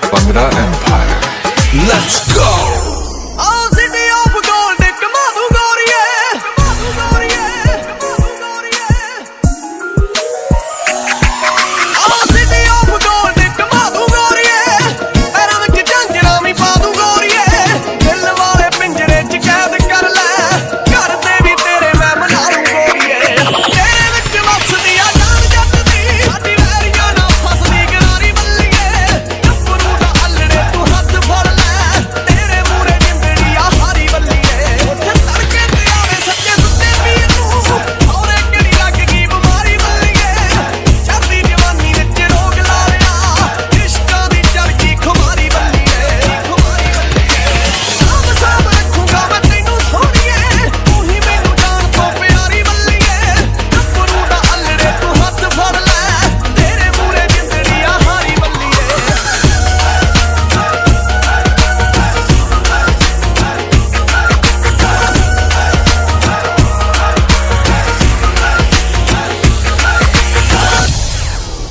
Bhangra Empire. Let's go. ਆਹ ਸਿਟੀ ਆਫ ਗੋਲਡ ਕਮਾਦੂ ਗੋਰੀਏ ਆਹ ਸਿਟੀ ਆਫ ਗੋਲਡ ਕਮਾਦੂ ਗੋਰੀਏ ਪੈਰਾਂ ਵਿੱਚ ਝਾਂਜਰਾਂ ਵੀ ਪਾ ਦੂ ਗੋਰੀਏ ਦਿਲ ਵਾਲੇ ਪਿੰਜਰੇ 'ਚ ਕੈਦ ਕਰ ਲੈ ਘਰ ਦੇ ਵੀ ਤੇਰੇ ਮੈਂ ਬਣਾ ਦੂ ਗੋਰੀਏ ਤੇਰੇ ਵਿੱਚ ਵਸਦੀ ਆ ਜਾਨ ਜੱਟ ਦੀ ਸਾਡੀ ਵੈਰੀਆਂ ਨਾ ਫਸਦੀ ਗਰਾਰੀ ਬੱਲੀਏ ਗੱਭਰੂ ਦਾ ਅਲੜੇ ਤੂੰ ਹੱਥ ਫੜ ਲੈ ਤੇਰੇ ਮੂਰੇ ਜਿੰਦੜੀ ਆ ਹਾਰੀ ਬੱਲੀਏ ਉੱਠ ਤੜਕੇ ਤੇ ਆਵੇ ਸੱਚੇ ਸੁੱਤੇ ਪੀਰ ਨੂੰ ਔਰੇ ਕਿਹੜੀ ਲੱਗ ਗਈ ਬਿਮਾਰੀ ਬੱਲੀਏ ਛੱਡੀ ਜਵਾਨੀ ਵਿੱਚ ਰੋਗ ਲਾ ਲਿਆ ਇਸ਼ਕਾਂ ਦੀ ਚੜ ਗਈ ਖੁਮਾਰੀ ਬੱਲੀਏ ਸਾਂਭ ਰੱਖੂਗਾ ਮੈਂ ਤੈਨੂੰ ਸੋਹਣੀਏ ਤੂੰ ਹੀ ਮੈਨੂੰ ਜਾਨ ਤੋਂ ਪਿਆਰੀ ਬੱਲੀਏ ਗੱਭਰੂ ਦਾ ਅਲੜੇ ਤੂੰ ਹੱਥ ਫੜ ਲੈ ਤੇਰੇ ਮੂਰੇ ਜਿੰਦੜੀ ਆ ਹਾਰੀ ਬੱਲੀਏ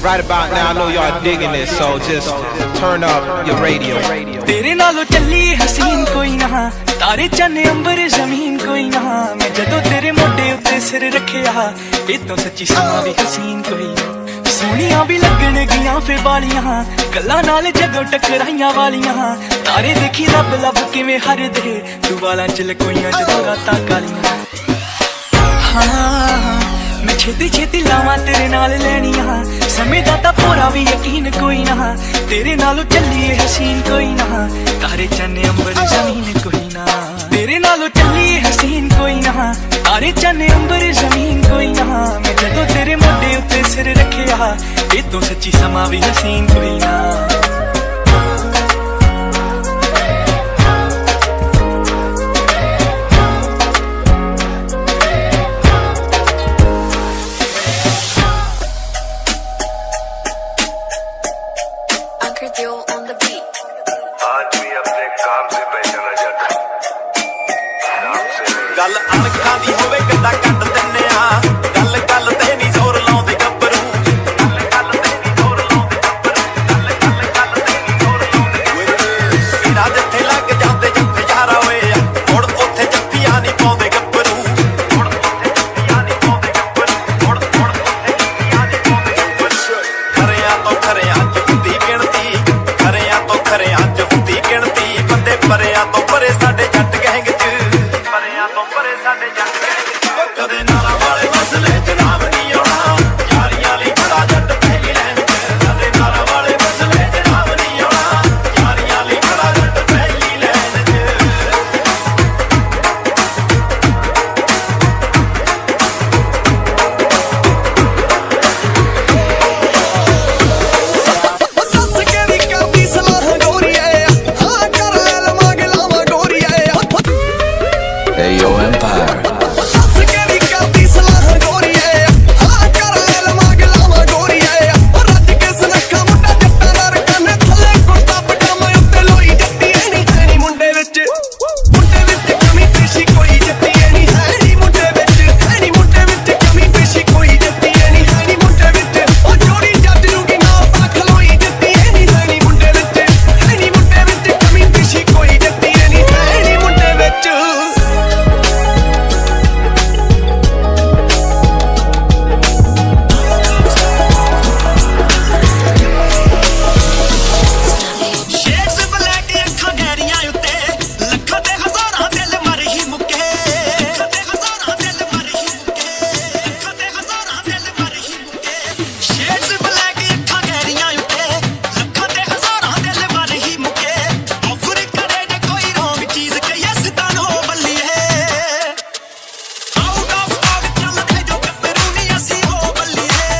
Right about now, I know y'all digging this, so just turn up your radio. तेरे नालों चली हसीन कोई ना तारे चन्ने अंबर जमीन कोई ना मैं जदों तेरे मोढे उत्ते सिर रखिया इतों सच्ची समा भी हसीन कोई ना सोहणियां भी लगन गियां फे वालियां गल्लां नाल जदों टकराइयां वालियां तारे देखी लब लब किवें हर दे तू वालां च लकोइयां जदों रातां कालियां हाँ मैं छेती छेती लावां तेरे नाल लैनियां समय दा तां पूरा भी यकीन कोई ना तेरे नालों चलिए हसीन कोई ना तारे चन्ने अंबर जमीन कोई ना तेरे नालों चलिए हसीन कोई ना तारे चन्ने अंबर जमीन कोई ना मैं जदों तेरे मोढे उत्ते सिर रखिया इतों सच्ची समा भी हसीन कोई ना ਗੱਲ ਅਣਖਾਂ ਦੀ ਹੋਵੇ ਗੱਡਾ ਕੱਢ ਦਿੰਨੇ ਆ ਗੱਲ ਗੱਲ ਤੇ ਨਹੀਂ ਜ਼ੋਰ ਲਾਉਂਦੇ ਗੱਭਰੂ ਗੱਲ ਗੱਲ ਤੇ ਨਹੀਂ ਜ਼ੋਰ ਲਾਉਂਦੇ ਗੱਭਰੂ ਗੱਲ ਗੱਲ ਤੇ ਨਹੀਂ ਜ਼ੋਰ ਲਾਉਂਦੇ ਮੇਰਾ ਜਿੱਥੇ ਲੱਗ ਜਾਂਦੇ ਜਿੱਥੇ ਯਾਰਾ ਹੋਏ ਆ ਮੁੜ ਉੱਥੇ ਜੱਫੀਆਂ ਨਹੀਂ ਪਾਉਂਦੇ ਗੱਭਰੂ ਮੁੜ ਉੱਥੇ ਜੱਫੀਆਂ ਨਹੀਂ ਪਾਉਂਦੇ ਗੱਭਰੂ ਮੁੜ ਉੱਥੇ ਜੱਫੀਆਂ ਨਹੀਂ ਪਾਉਂਦੇ ਗੱਭਰੂ ਖਰਿਆਂ ਤੋਂ ਖਰਿਆਂ ਚ ਹੁੰਦੀ ਗਿਣਤੀ ਖਰਿਆਂ ਤੋਂ ਖਰਿਆਂ ਚ ਹੁੰਦੀ ਗਿਣਤੀ ਬੰਦੇ ਪਰਿਆਂ ਤੋਂ ਪਰੇ ਸਾਡੇ ਜੱਟ ਗਹਿੰਗ ਚ ਪਰਿਆਂ ਤੋਂ ਪਰੇ ਸਾਡੇ ਜੱਟ ਗਹਿੰਗ ਚ ਕਦੇ ਨਾਲਾਂ ਵਾਲੇ ਮਸਲੇ ਚ ਨਾਮ ਨਹੀਂ ਆਉਣਾ ਯਾਰੀਆਂ ਲਈ ਬੜਾ ਜੱਟ ਪਹਿਲੀ ਲੈਣ ਚ ਕਦੇ ਨਾਲਾਂ ਵਾਲੇ ਮਸਲੇ ਚ ਨਾਮ ਨਹੀਂ ਆਉਣਾ ਯਾਰੀਆਂ ਲਈ ਬੜਾ ਜੱਟ ਪਹਿਲੀ ਲੈਣ ਚ ਦੱਸ ਕਿਹੜੀ ਕਰਦੀ ਸਲਾਹ ਗੋਰੀਏ ਹਾਂ ਕਰ ਲੈ ਲਵਾਂ ਗਲਾਵਾਂ ਗੋਰੀਏ Hey yo, Empire. ਦੱਸ ਕਿਹੜੀ ਕਰਦੀ ਸਲਾਹ ਗੋਰੀਏ ਹਾਂ ਕਰ ਲੈ ਲਵਾਂ ਗਲਾਵਾਂ ਗੋਰੀਏ ਰੱਜ ਕੇ ਸੁਨੱਖਾ ਮੁੰਡਾ ਜੱਟਾਂ ਦਾ ਰਕਾਨੇ ਥੱਲੇ ਕੁੜਤਾ ਪਜਾਮਾ ਉੱਤੇ ਲੋਈ ਜੱਟੀ ਐ ਨਹੀਂ ਮੁੰਡੇ ਵਿੱਚ ਕਮੀ ਪੇਸ਼ੀ ਕੋਈ ਜੱਟੀ ਐ ਨਹੀਂ ਹੈ ਨੀ ਮੁੰਡੇ ਵਿੱਚ ਕਮੀ ਪੇਸ਼ੀ ਕੋਈ ਜੱਟੀ ਐ ਨਹੀਂ ਹੈ ਨੀ ਮੁੰਡੇ ਵਿੱਚ ਉਹ ਜੋੜੀ ਜੱਟ ਨੂੰ ਕੀ ਨਾ ਪਾ ਖਲੋਈ ਜੱਟੀ ਐ ਨਹੀਂ ਹੈ ਨੀ ਮੁੰਡੇ ਵਿੱਚ ਕਮੀ ਪੇਸ਼ੀ ਕੋਈ ਜੱਟੀ ਐ ਨਹੀਂ ਹੈ ਨੀ ਮੁੰਡੇ ਵਿੱਚ ਸ਼ੇਡਸ ਬਲੈਕ ਅੱਖਾਂ ਗਹਿਰੀਆਂ ਉੱਤੇ ਲੱਖਾਂ ਤੇ ਹਜ਼ਾਰਾਂ ਦਿਲ ਮਰ ਹੀ ਮੁੱਕੇ ਲੱਖਾਂ ਤੇ ਹਜ਼ਾਰਾਂ ਦਿਲ ਮਰ ਹੀ ਮੁੱਕੇ ਲੱਖਾਂ ਤੇ ਹਜ਼ਾਰਾਂ ਦਿਲ ਮਰ ਹੀ ਮੁੱਕੇ ਸ਼ੇਡਸ ਬਲੈਕ ਅੱਖਾਂ ਗਹਿਰੀਆਂ ਉੱਤੇ ਲੱਖਾਂ ਤੇ ਹਜ਼ਾਰਾਂ ਦਿਲ ਮਰ ਹੀ ਮੁੱਕੇ ਆਫਰ ਕਰੇ ਜੇ ਕੋਈ ਰੋਂਗ ਚੀਜ਼ ਕਹੀਏ ਸਿੱਧਾ ਨੋ ਬੱਲੀਏ ਆਊਟ ਆਫ ਸਟਾਕ ਚੱਲਦੇ ਜੋ ਗੱਭਰੂ ਨਹੀਂ ਅਸੀਂ ਹੋ ਬੱਲੀਏ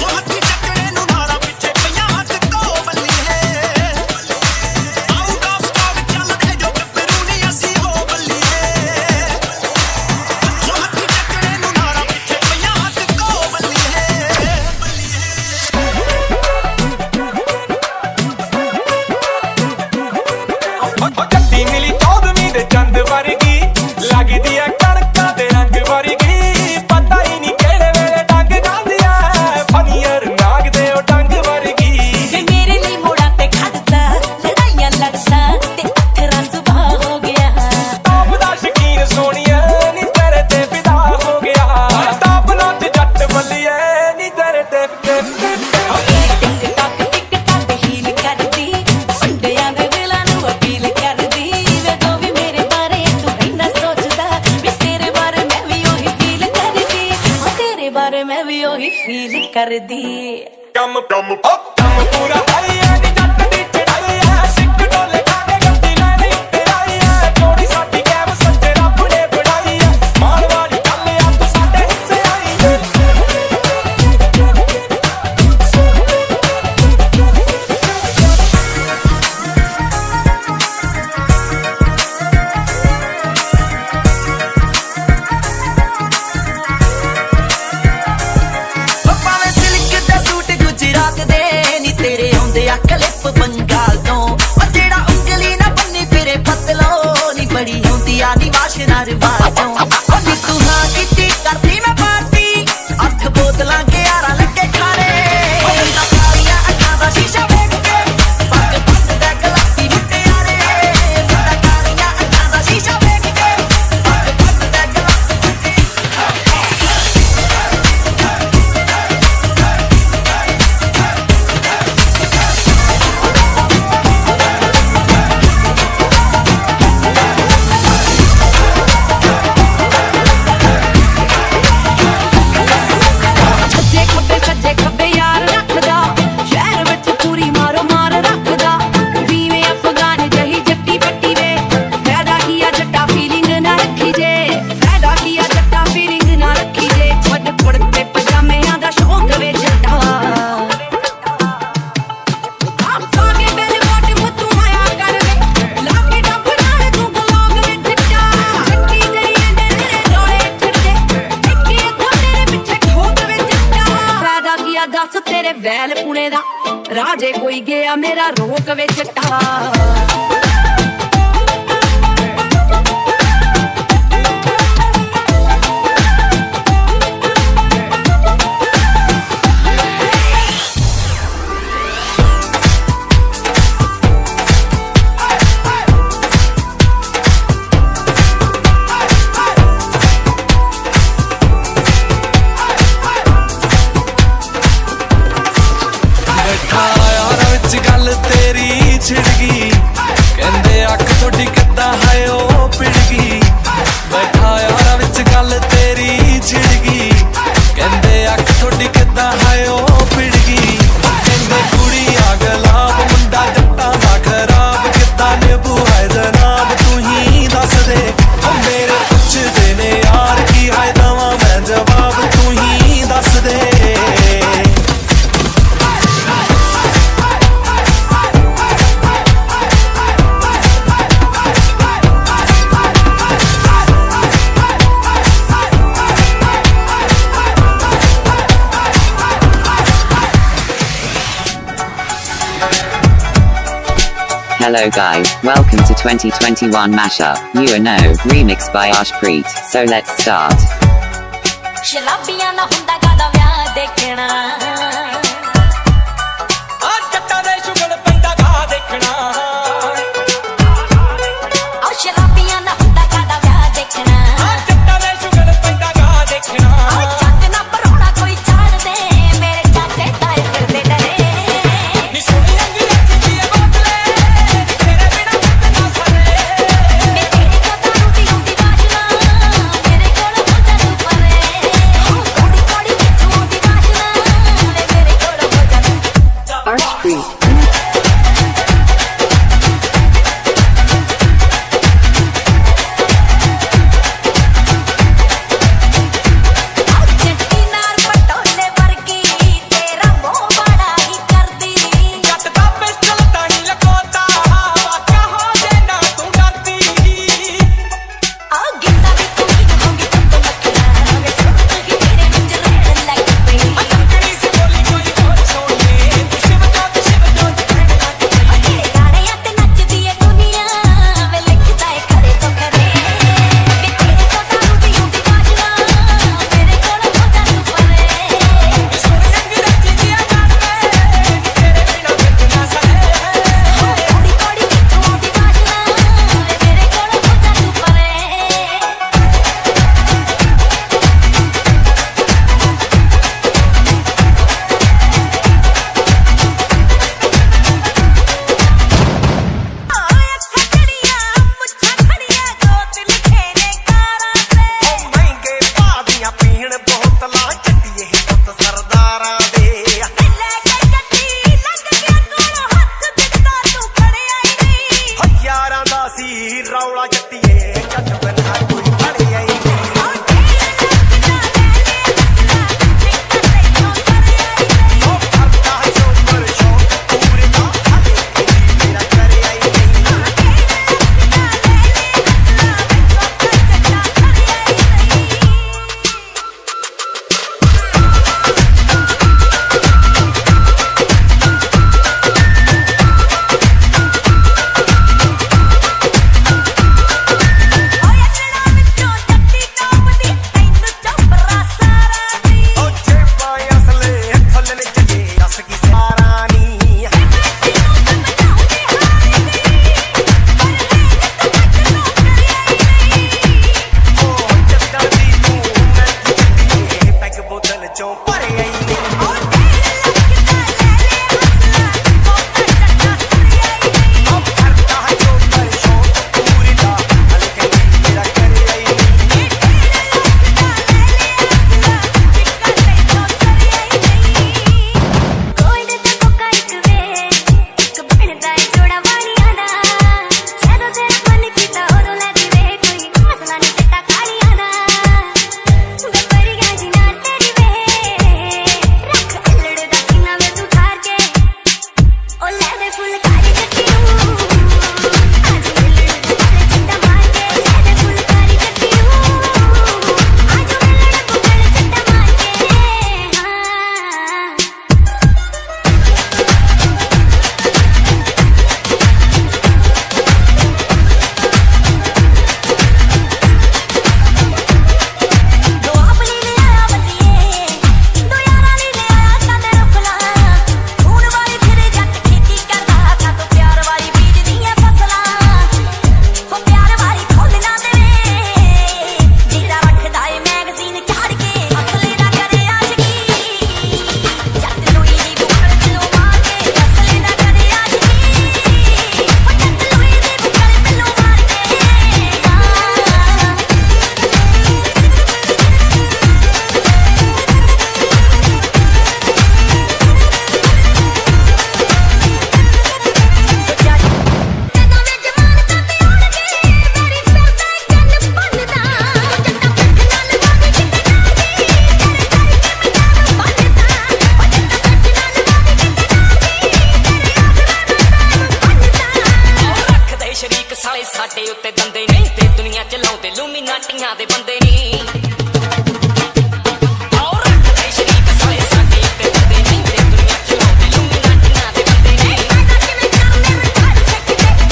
ਹੱਥੀ ਚੱਕੜੇ ਨੂੰ ਨਾਰਾ ਪਿੱਛੇ ਪਈਆਂ ਹੱਥ ਤੋਂ ਬੱਲੀਏ ਆਊਟ ਆਫ ਸਟਾਕ ਚੱਲਦੇ ਜੋ ਗੱਭਰੂ ਨਹੀਂ ਅਸੀਂ ਹੋ ਬੱਲੀਏ ਹੱਥੀ ਚੱਕੜੇ ਨੂੰ ਨਾਰਾ ਪਿੱਛੇ ਪਈਆਂ ਹੱਥ ਤੋਂ ਬੱਲੀਏ ਜੱਟੀ ਮਿਲੀ 14ਵੀਂ ਦੇ ਚੰਦ ਵਰਗੀ ਲੱਗਦੀ ਐ ਕਣਕਾਂ ਦੇ ਰੰਗ ਵਰਗੀ ਪਤਾ ਹੀ ਨਹੀਂ ਕਿਹੜੇ ਵੇਲੇ ਡੰਗ ਜਾਂਦੀ ਐ ਫਨੀਅਰ ਨਾਗ ਦੇ ਉਹ ਡੰਗ ਵਰਗੀ ਵੇ ਮੇਰੇ ਲਈ ਮੋੜਾਂ ਤੇ ਖੜਦਾ ਲੜਾਈਆਂ ਲੜਦਾ ਤੇ ਅੱਖਰਾਂ ਸੁਭਾਅ ਹੋ ਗਿਆ ਟੌਪ ਦਾ ਸ਼ਕੀਨ ਸੋਹਣੀਏ ਨੀ ਤੇਰੇ ਤੇ ਫਿਦਾ ਹੋ ਗਿਆ ਟੌਪ ਨੱਚ ਜੱਟ ਬੱਲੀਏ ਨੀ ਤੇਰੇ ਤੇ ਟਿਕ ਟਕ ਹੀਲ ਕਰਦੀ ਮੁੰਡਿਆਂ ਦੇ ਦਿਲਾਂ ਨੂੰ ਅਪੀਲ ਕਰਦੀ ਵੇ ਤੂੰ ਵੀ ਮੇਰੇ ਬਾਰੇ ਤੂੰ ਇੰਨਾ ਸੋਚਦਾ ਵੇ ਤੇਰੇ ਬਾਰੇ ਮੈਂ ਵੀ ਉਹੀ ਫੀਲ ਕਰਦੀ ਹਾਂ ਤੇਰੇ ਬਾਰੇ ਮੈਂ ਵੀ ਉਹੀ ਫੀਲ ਕਰਦੀ ਕੰਮ ਪੂਰਾ ਭਾਈ ਐ ਨੀ ਜੱਟ ਦੀ ਚੜਾਈ ਐ ਸਿੱਖ ਡੋਲੇ ਖਾਣੇ ਗੱਡੀ ਲੈਣੀ ਤੇ ਆਈ ਐ ਜੋੜੀ ਸਾਡੀ ਕੈਮ ਸੱਚੇ ਰੱਬ ਨੇ ਬਣਾਈ ਐ ਮਾਣ ਵਾਲੀ ਗੱਲ ਆ ਤੂੰ ਸਾਡੇ ਹਿੱਸੇ ਆਈ ਐ ਭਾਵੇਂ ਸਿਲਕ ਦਾ ਸੂਟ ਗੁਜਰਾਤ ਦੇ ਨੀ ਤੇਰੇ ਆਉਂਦੇ ਆ ਕਲਿੱਪ ਬੰਗਾਲ ਤੋਂ ਉਹ ਜਿਹੜਾ ਉਂਗਲੀ ਨਾ ਬੰਨੀ ਫਿਰੇ ਪਤਲੋ ਨੀ ਬੜੀ ਹੁੰਦੀ ਆ ਨੀ ਵਾਸ਼ਨਾ ਰਵਾਲ ਤੋਂ ਉਹ ਨੀ ਤੂੰ ਹਾਂ ਕੀਤੀ ਕਰਦੀ ਮੈਂ ਪਾਰਟੀ 8 ਬੋਤਲਾਂ 11 ਲੱਗੇ ਖਾਰੇ ਉਹ ਨੀ ਤਾਂ ਕਾਲੀਆਂ ਅੱਖਾਂ ਦਾ ਸ਼ੀਸ਼ਾ ਵੇਖ ਕੇ ਪੱਗ ਦਾ ਗਲਾਸੀ ਮੁਟਿਆਰੇ ਮੁੰਡਾ ਕਾਲੀਆਂ ਅੱਖਾਂ ਦਾ ਸ਼ੀਸ਼ਾ ਵੇਖ ਕੇ ਪੱਗ ਦਾ ਗਲਾਸੀ ਸੱਜੇ ਖੱਬੇ ਯਾਰ ਰੱਖਦਾ ਸ਼ਹਿਰ ਵਿੱਚ ਪੂਰੀ ਮਾਰੋ ਮਾਰ ਰੱਖਦਾ ਵੀਵੇਂ ਅਫਗਾਨ ਜਹੀ ਜੱਟੀ ਪੱਟੀ ਵੇ ਫਾਇਦਾ ਕੀ ਆ ਜੱਟਾ ਫੀਲਿੰਗ ਨਾ ਰੱਖੀ ਜੇ ਫਾਇਦਾ ਕੀ ਆ ਜੱਟਾ ਫੀਲਿੰਗ ਨਾ ਰੱਖੀ ਜੇ ਵੱਡ ਕੁੜਤੇ ਪਜਾਮਿਆਂ ਦਾ ਸ਼ੌਕ ਵੇ ਜੱਟਾ ਆਪਾ ਕੇ ਬੈਲ ਮੋਟੇ ਮੁੱਤੂ ਮਾਇਆ ਕਰ ਵੇ ਲਾ ਕੇ ਡੱਬ ਨਾਲ ਤੂੰ ਗਲੋਗ ਵੇ ਜੱਟਾ ਜੱਟੀ ਜਰੀਏ ਦੇ ਰੋਲੇ ਛੱਡੇ ਇੱਕੀ ਅੱਖਾਂ ਤੇਰੇ ਪਿੱਛੇ ਠੋਕ ਵੇ ਜੱਟਾ ਫਾਇਦਾ ਕੀ ਆ ਦੱਸ ਤੇਰੇ ਵੈਲ ਪੁਣੇ ਦਾ ਰਾਜੇ ਕੋਈ ਗਿਆ ਮੇਰਾ ਰੋਕ ਵੇ ਜੱਟਾ Hello guys, welcome to 2021 mashup. You are know, remixed by Ashpreet. So let's start. ਸ਼ਰਾਬੀਆਂ ਨਾ ਹੁੰਦਾ ਕਾਦਾ ਵਿਆਹ ਦੇਖਣਾ ਆ ਜੱਟਾਂ ਦੇ ਸ਼ੁਗਲ ਪੈਂਦਾ ਗਾ ਦੇਖਣਾ ਆ ਸ਼ਰਾਬੀਆਂ ਨਾ ਹੁੰਦਾ ਕਾਦਾ ਵਿਆਹ ਦੇਖਣਾ ਆ ਜੱਟਾਂ ਦੇ ਸ਼ੁਗਲ ਪੈਂਦਾ ਗਾ ਦੇਖਣਾ ਆ ਜੱਟ ਨਾ ਪਰੋਣਾ ਕੋਈ ਛੱਡ ਦੇ ਮੇਰੇ ਚਾਚੇ ਤਾਏ ਫਿਰਦੇ ਡਰੇ ਨੀ ਸੋਹਣੀ ਰੰਗੀ ਰੱਖਦੀ ਏ ਬੋਤਲੇ ਤੇਰੇ ਬਿਨਾ ਮਤ ਨਾ ਸਰੇ ਵੇ ਤੇਰੇ ਕੋ ਦਾਰੂ ਦੀ ਹੁੰਦੀ ਵਾਸ਼ਨਾ ਮੇਰੇ ਕੋਲ ਹੋ ਜਾ ਤੂੰ ਪਰੇ ਕੋੜੀ ਕੋੜੀ ਕਿੱਥੋਂ ਦੀ ਵਾਸ਼ਨਾ ਵੇ ਮੇਰੇ ਕੋਲ ਹੋ ਜਾ ਤੂੰ Ashpreet. ਜੱਟੀ ਨਾਲ ਪਟੋਲੇ ਵਰਗੀ ਤੇਰਾ ਮੋਹ ਬੜਾ ਹੀ ਕਰਦੀ ਜੱਟ ਦਾ ਪਿਸਟਲ ਤਾਂ ਹੀ ਲਗੋਤਾ ਵਾਕਿਆ ਹੋ ਜੇ ਨਾ ਤੂੰ ਡਰਦੀ ਆ ਗਿੱਤਾ ਵੀ ਤੂੰ ਹੀ ਹੋਗੀ ਤੱਕ ਮੱਖਣਾ ਵੇ ਸੁੱਟ ਗਈ ਮੇਰੇ ਵਿੱਚ ਰਹਿਣ ਲੱਗ ਪਈ ਕੰਕੜੀ ਸੀ ਬੋਲੀ ਕੋਈ ਹੋਰ ਸੋਹਣੀ ਤੂੰ ਸ਼ਿਵ ਜੋਤ ਕਹਿਣ ਲੱਗ ਪਈ ਤੇਰੇ ਗਾਣਿਆਂ ਤੇ ਨੱਚਦੀ ਏ ਦੁਨੀਆ ਵੇ ਲਿਖਦਾ ਏ ਖੜੇ ਤੋਂ ਖੜੇ ਵੇ ਤੇਰੇ ਕੋ ਦਾਰੂ ਦੀ ਹੁੰਦੀ ਵਾਸ਼ਨਾ ਮੇਰੇ ਕੋਲ ਹੋ ਜਾ ਤੂੰ ਪਰੇ ਸੋਹਣੀ ਰੰਗੀ ਰੱਖਦੀ ਏ ਬੋਤਲੇ ਤੇਰੇ ਬਿਨਾ ਮਤ ਨਾ ਸਰੇ ਕੋੜੀ ਕੋੜੀ ਕਿੱਥੋਂ ਦੀ ਵਾਸ਼ਨਾ ਵੇ ਮੇਰੇ ਕੋਲ ਹੋ ਜਾ ਤੂੰ ਪਰੇ ਆਏ ਖੜੀਆਂ ਮੁੱਛਾਂ ਖੜੀਆਂ ਗੋਤ ਲਿਖੇ ਨੇ ਕਾਰਾਂ ਤੇ ਮਹਿੰਗੇ ਭਾਦੀਆਂ ਪੀਣ ਬੋਤਲਾਂ ਚੱਟੀਏ ਪੁੱਤ ਸਰਦਾਰਾਂ ਦੇ ਲੈ ਕੇ ਗੱਡੀ ਲੰਘ ਗਿਆ ਕੋਲੋਂ ਹੱਥ ਦਿੱਤਾ ਤੂੰ ਖੜਿਆ ਹੀ ਨਹੀਂ ਹਜ਼ਾਰਾਂ ਦਾ ਸੀ ਰੌਲਾ ਚੱਟੀਏ ਜੱਟ ਬਿਨਾ ਕੋਈ ਖੜਿਆ ਹੀ ਨਹੀਂ ਉਹ ਕਰਦਾ ਸ਼ੋਪਰ ਸ਼ੌਕ ਪੂਰੇ ਦਾ ਹਾਲੇ ਕਦੀ ਮੇਰਾ ਕਰਿਆ ਹੀ ਨਹੀਂ ਉਹ ਜੇਬਾਂ ਅਸਲੇ ਥੱਲੇ ਚੱਲੇ ਅਸ ਕੀ ਸਾਰਾ ਨੀ ਉਹ ਜੱਟਾਂ ਦੀ ਤੂੰ ਮੈਂ ਚੱਟੀਏ ਪੈਗ ਬੋਤਲ ਚੋਂ ਭਰਿਆ ਹੀ ਨਹੀਂ ਉਹ ਕਰਦਾ ਸ਼ੋਪਰ ਸ਼ੌਕ ਪੂਰੇ ਦਾ ਹਾਲੇ ਕਦੀ ਮੇਰਾ ਕਰਿਆ ਹੀ ਨਹੀਂ ਗੋਲਡ ਤੇ ਕੋਕਾ ਇੱਕ ਵੇ ਇੱਕ ਬਣਦਾ ਏ ਜੋੜਾ ਵਾਲੀਆਂ ਦਾ ਜਦੋਂ ਤੇਰਾ ਮਨ ਕੀਤਾ ਉਦੋਂ ਲੈ ਦੀ ਵੇ ਕੋਈ ਮਸਲਾ ਨਹੀਂ ਚਿੱਟਾ ਕਾਲੀਆਂ ਦਾ ਵੇ ਪਰੀਆਂ ਜੀ ਨਾਲ ਤੇਰੀ ਵੇ ਰੱਖ ਅਲੜ ਦਾ ਸੀਨਾ ਵੇ ਤੂੰ ਠਾਰ ਕੇ ਉਹ ਲੈ ਦੇ ਫੁਲਕਾਰੀ ਜੱਟੀ ਨੂੰ ਅੱਜ ਮਿਲਣ ਬੁੱਕਲ ਚਿੱਟਾ ਮਾਰ ਕੇ ਲੈ ਦੇ ਫੁਲਕਾਰੀ ਜੱਟੀ ਨੂੰ ਅੱਜ ਮਿਲਣ ਬੁੱਕਲ ਚਿੱਟਾ ਮਾਰ ਕੇ ਹਾਂ ਦੋ ਆਪਣੀ ਲੈ ਆਇਆ ਬੱਲੀਏ ਦੋ ਯਾਰਾਂ ਲਈ ਲੈ ਆਇਆ ਕੰਦੇ ਰੁਕਲਾ ਖੂਨ ਵਾਲੀ ਫਿਰ ਜੱਟ ਖੇਤੀ ਕਰਦਾ ਕਾ ਤੂੰ ਪਿਆਰ ਵਾਲੀ ਬੀਜਦੀਆਂ ਫਸਲਾਂ ਹੋ ਪਿਆਰ ਵਾਲੀ ਖੁੱਲ ਨਾ ਦੇਵੇ ਜਿਹੜਾ ਰੱਖਦਾ ਏ ਮੈਗਜ਼ੀਨ ਚਾੜ ਕੇ ਅਸਲੇ ਦਾ ਕਰੇ ਆਸ਼ਕੀ ਜੱਟ ਲੂਈ ਦੀ ਬੁੱਕਲ ਚਲੋ ਮਾਰ ਕੇ ਅਸਲੇ ਦਾ ਕਰੇ ਆਸ਼ਕੀ ਹੋ ਜੱਟ ਲੂਈ ਦੀ ਬੁੱਕਲ ਚਲੋ ਮਾਰ ਕੇ ਜਦੋਂ ਵੇ ਜਵਾਨ ਤਾਂ ਤੇ ਆਉਣਗੇ ਮੇਰੀ ਫਿਰਦਾ ਗੱਲ ਬੰਨਦਾ ਜੱਟਾਂ ਪਿੱਠ ਨਾਲ ਵਾਦੀ ਕਿਤੇ ਨਾਗੀ ਤੇਰੇ ਕਰਕੇ ਮੈਂ ਬੰਨਦਾ ਉਹ ਜੱਟਾਂ ਪਿੱਠ ਨਾਲ ਵਾਦੀ ਕਿਤੇ ਨਾਗੀ ਤੇਰੇ ਆਸਮਾਨ ਬੰਨਦਾ ਉਹ ਰੱਖਦੇ ਸ਼ਰੀਕ ਸਾਲੇ ਸਾਡੇ ਉੱਤੇ ਦੰਦੇ ਨਹੀਂ ਤੇ ਦੁਨੀਆ ਚ ਲਾਉਂਦੇ ਲੂਮੀਨਾਟੀਆਂ ਦੇ ਬੰਦੇ ਨਹੀਂ ਉਹ ਰੱਖਦੇ ਸ਼ਰੀਕ ਸਾਲੇ ਸਾਡੇ ਉੱਤੇ ਦੰਦੇ ਨਹੀਂ ਤੇ ਦੁਨੀਆ ਚ ਲਾਉਂਦੇ ਲੂਮੀਨਾਟੀਆਂ ਦੇ ਬੰਦੇ ਨਹੀਂ ਮੈਂ ਤਾਂ ਕਿਵੇਂ ਕਰਨੇ ਮੈਂ ਘਰ ਸਿੱਖਦੇ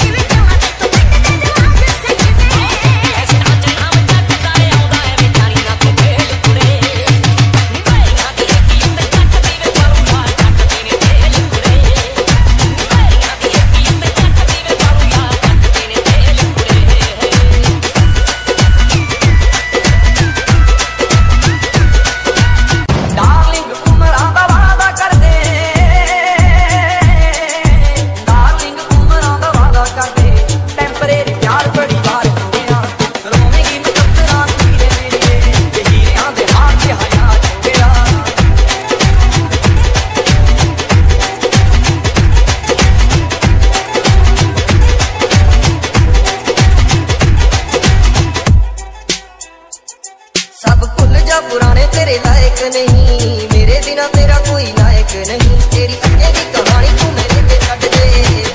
लायक नहीं, मेरे बिना तेरा कोई लायक नहीं। तेरी अगे की कहानी तू मेरे ते छड्ड दे,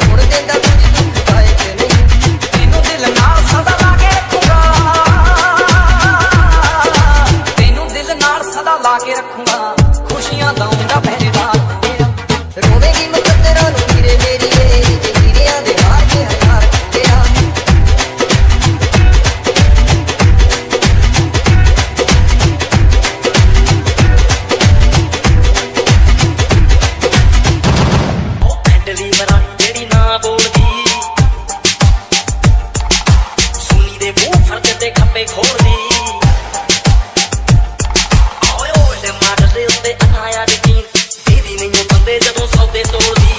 मोड़ देंदा कुछ तू लायक नहीं। तेनू दिल नाल सदा ला के रखूंगा, तेनू दिल नाल सदा ला के रखूंगा, खुशियां दूंगा पहरेदार तेरा। रोवेगी मुकद्दरां नूं हीरे मेरीए, जे हीरियां दे हार के हज़ार तेरा। हैंडली मरानी जेड़ी ना बोलदी, सुनी दे मुंह फर्द ते खप्पे खोलदी। ओए ओए माडल दे उत्ते अनाया यकीन, दीदी नहीं बंदे जदों सौदे तोड़दी।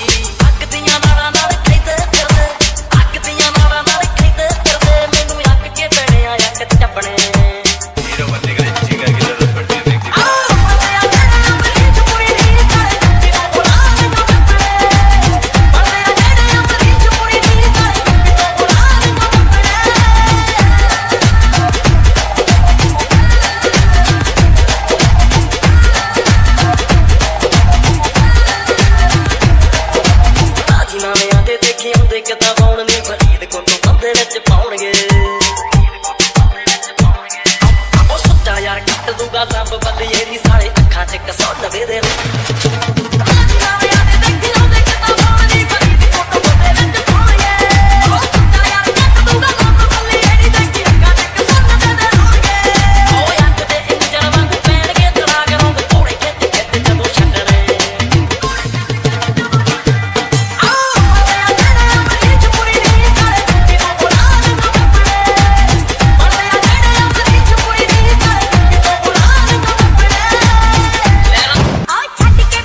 अग दियां नारां नाल खैदे फिरदे, अग दियां नारां नाल खैदे फिरदे, मैनू अग के पैणे आ अग चपणे। हीरो बंदे का जी करके जरूरत पड़ती है देखी। आ छड्ड के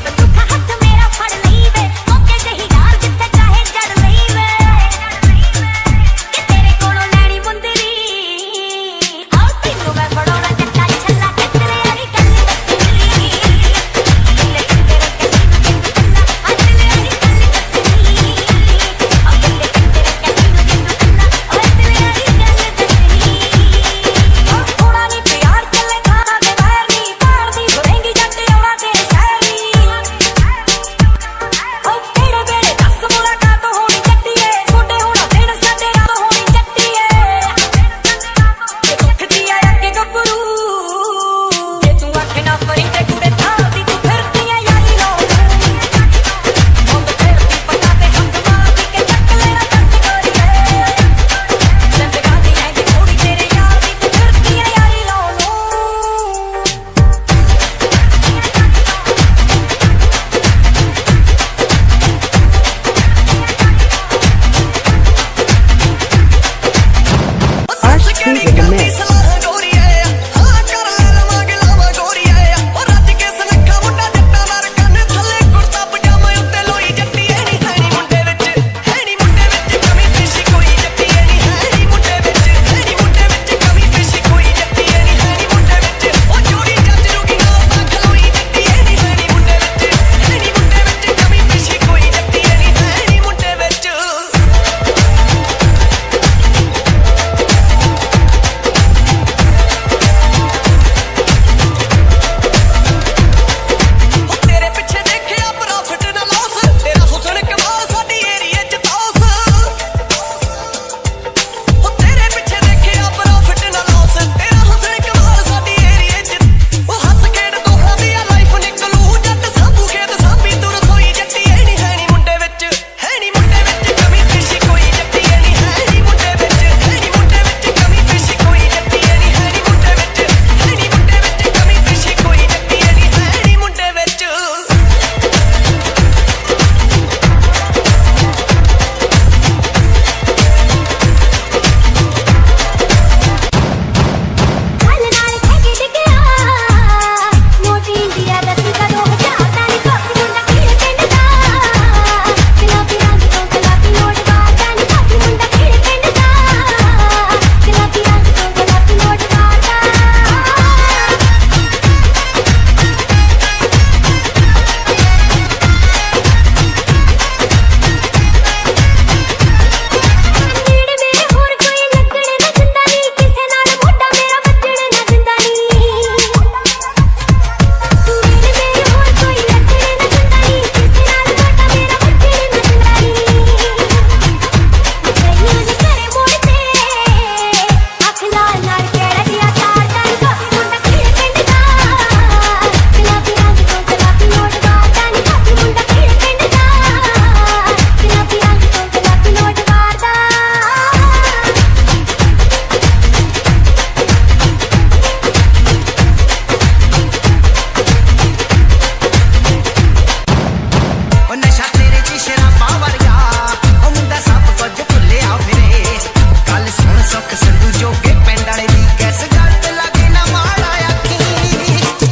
ਲੱਖ ਸੰਧੂ ਜੋਗੇ ਪਿੰਡ ਵਾਲੇ ਦੀ ਗੈਸ ਗੱਲ ਤੇ ਲੱਗੇ ਨਾ ਮਾੜਾ ਆਖੀ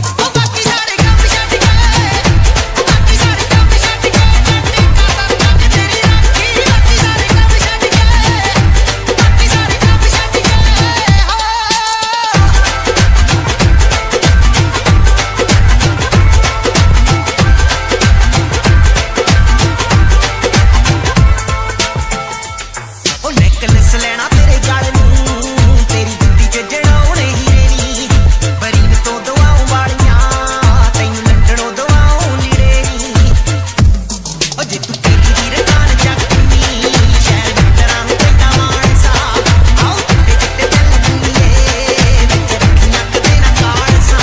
ਉਹ ਬਾਕੀ ਸਾਰੇ ਕੰਮ ਛੱਡ ਕੇ ਉਹ ਬਾਕੀ ਸਾਰੇ ਕੰਮ ਛੱਡ ਕੇ ਜੱਟੀ ਤੇਰੀ ਰਾਖੀ ਬਾਕੀ ਸਾਰੇ ਕੰਮ ਛੱਡ ਕੇ ਬਾਕੀ ਸਾਰੇ ਕੰਮ ਛੱਡ ਕੇ ਉਹ ਨੈਕਲੈਸ ਲੈਣਾ ਤੇਰੇ ਗਲ ਨੂੰ ਤੇਰੀ ਜੁੱਤੀ ਚ ਜੜਾਉਣੇ ਹੀਰੇ ਨੀ ਬਰੀਨ ਤੋਂ ਦਵਾਉਂ ਵਾਲੀਆਂ ਤੈਨੂੰ ਲੰਡਣੋਂ ਦਵਾਉਂ ਲੀੜੇ ਨੀ ਉਹ ਜੇ ਤੂੰ ਤੇਰੀ ਦੀ ਰਕਾਨ ਚੱਕਨੀ ਸ਼ਹਿਰ ਮਿੱਤਰਾਂ ਨੂੰ ਪੈਂਦਾ ਮਾਣਸਾ ਆਉ ਚਿੱਟੇ ਚਿੱਟੇ ਚੱਲ ਦੁਨੀਏ ਵਿੱਚ ਰੱਖੀਆਂ ਕਦੇ ਨਾ ਕਾਲਸਾ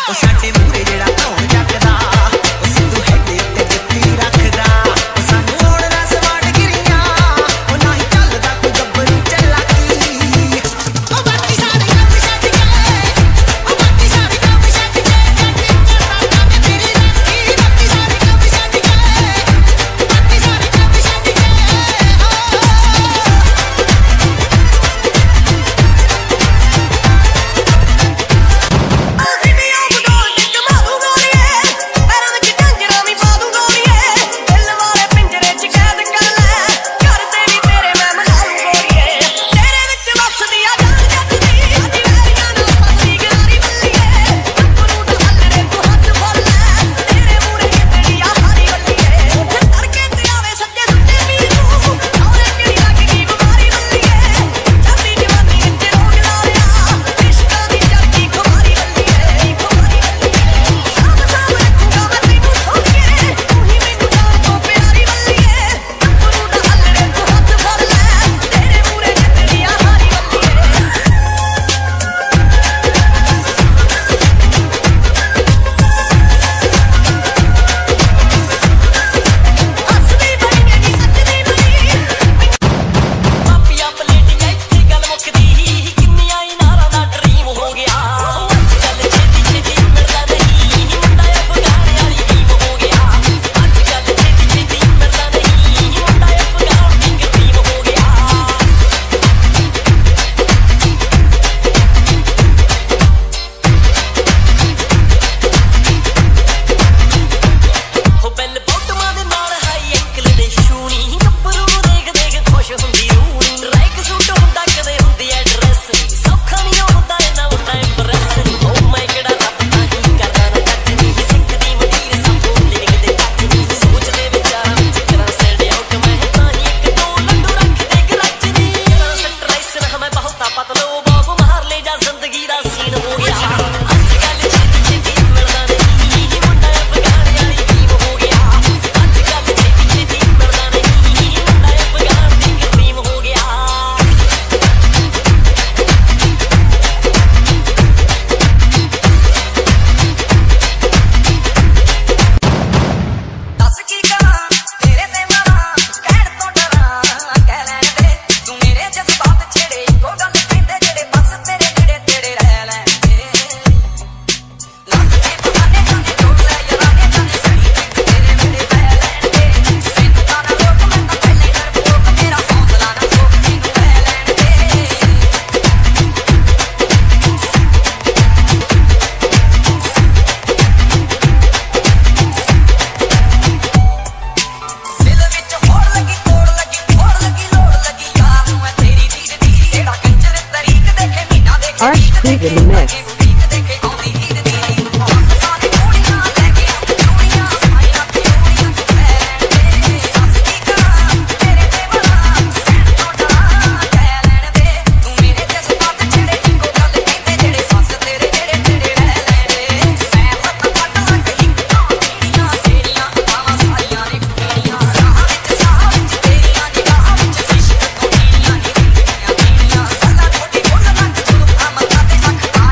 ਉਹ ਸਾਡੇ ਮੂਰੇ ਜਿਹੜਾ ਧੌਣ ਜੱਟਦਾ ਉਹ ਸਿੱਧੂ ਹੈਡੇ ਉੱਤੇ ਜੁੱਤੀ ਰੱਖਦਾ ਉਹ ਸਾਨੂੰ ਹੁਣ ਨਾ ਸਵਾੜ ਗਿਰੀਆਂ ਉਹ ਨਾ ਹੀ ਚੱਲਦਾ ਕੋਈ ਗੱਭਰੂ ਚੱਲਾਕੀ ਉਹ ਬਾਕੀ ਸਾਰੇ ਕੰਮ ਛੱਡ ਕੇ ਉਹ ਬਾਕੀ ਸਾਰੇ ਕੰਮ ਛੱਡ ਕੇ ਜੱਟੀ ਕਰਦਾ ਤੇਰੀ ਰਾਖੀ ਬਾਕੀ ਸਾਰੇ ਕੰਮ ਛੱਡ ਕੇ ਬਾਕੀ ਸਾਰੇ ਕੰਮ ਛੱਡ ਕੇ Arshpreet in the mix.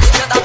Aşk da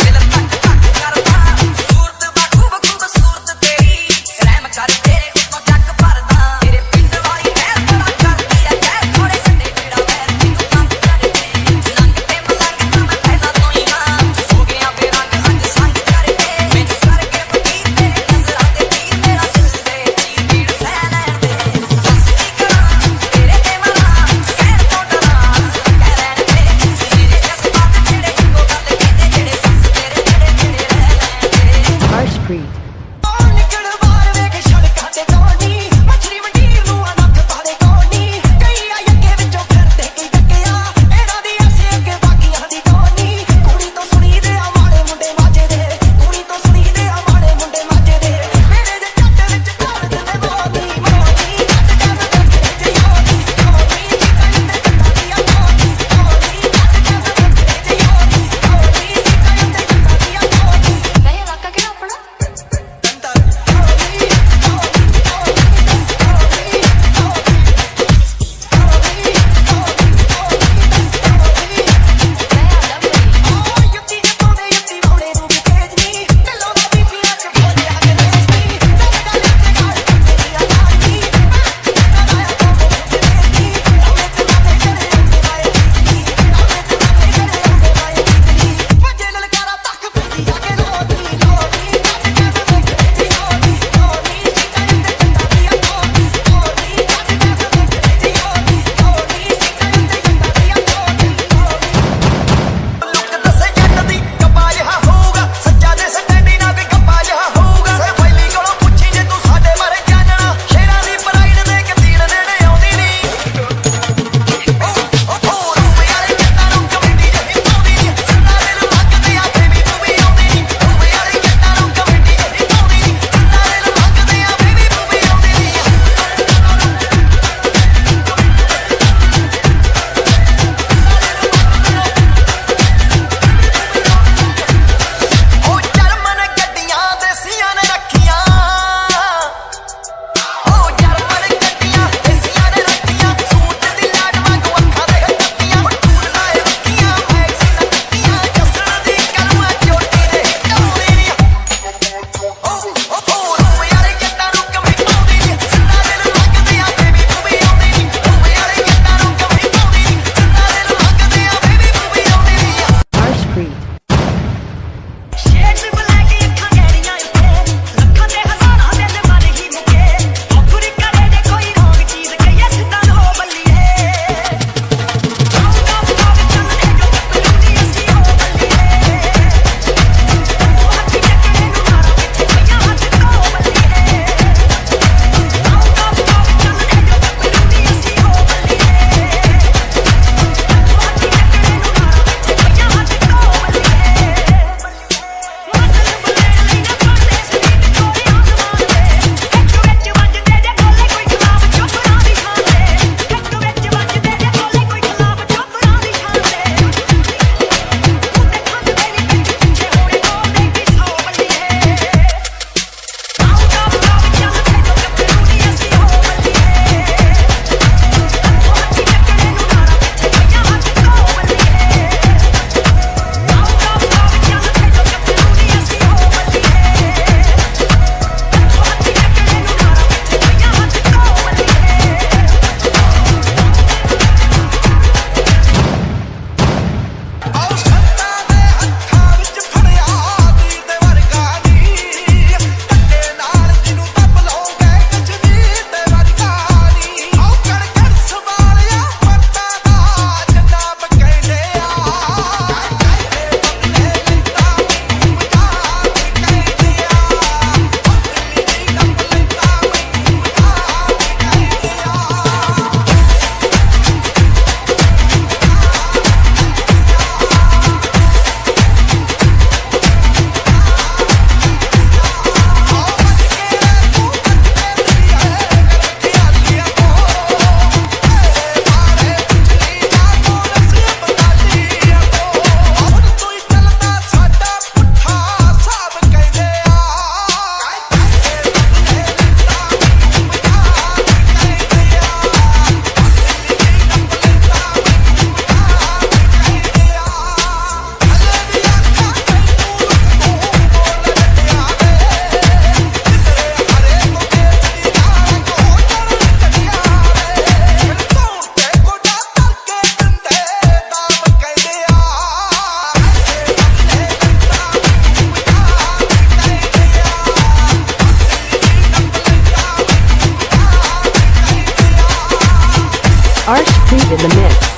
the mix.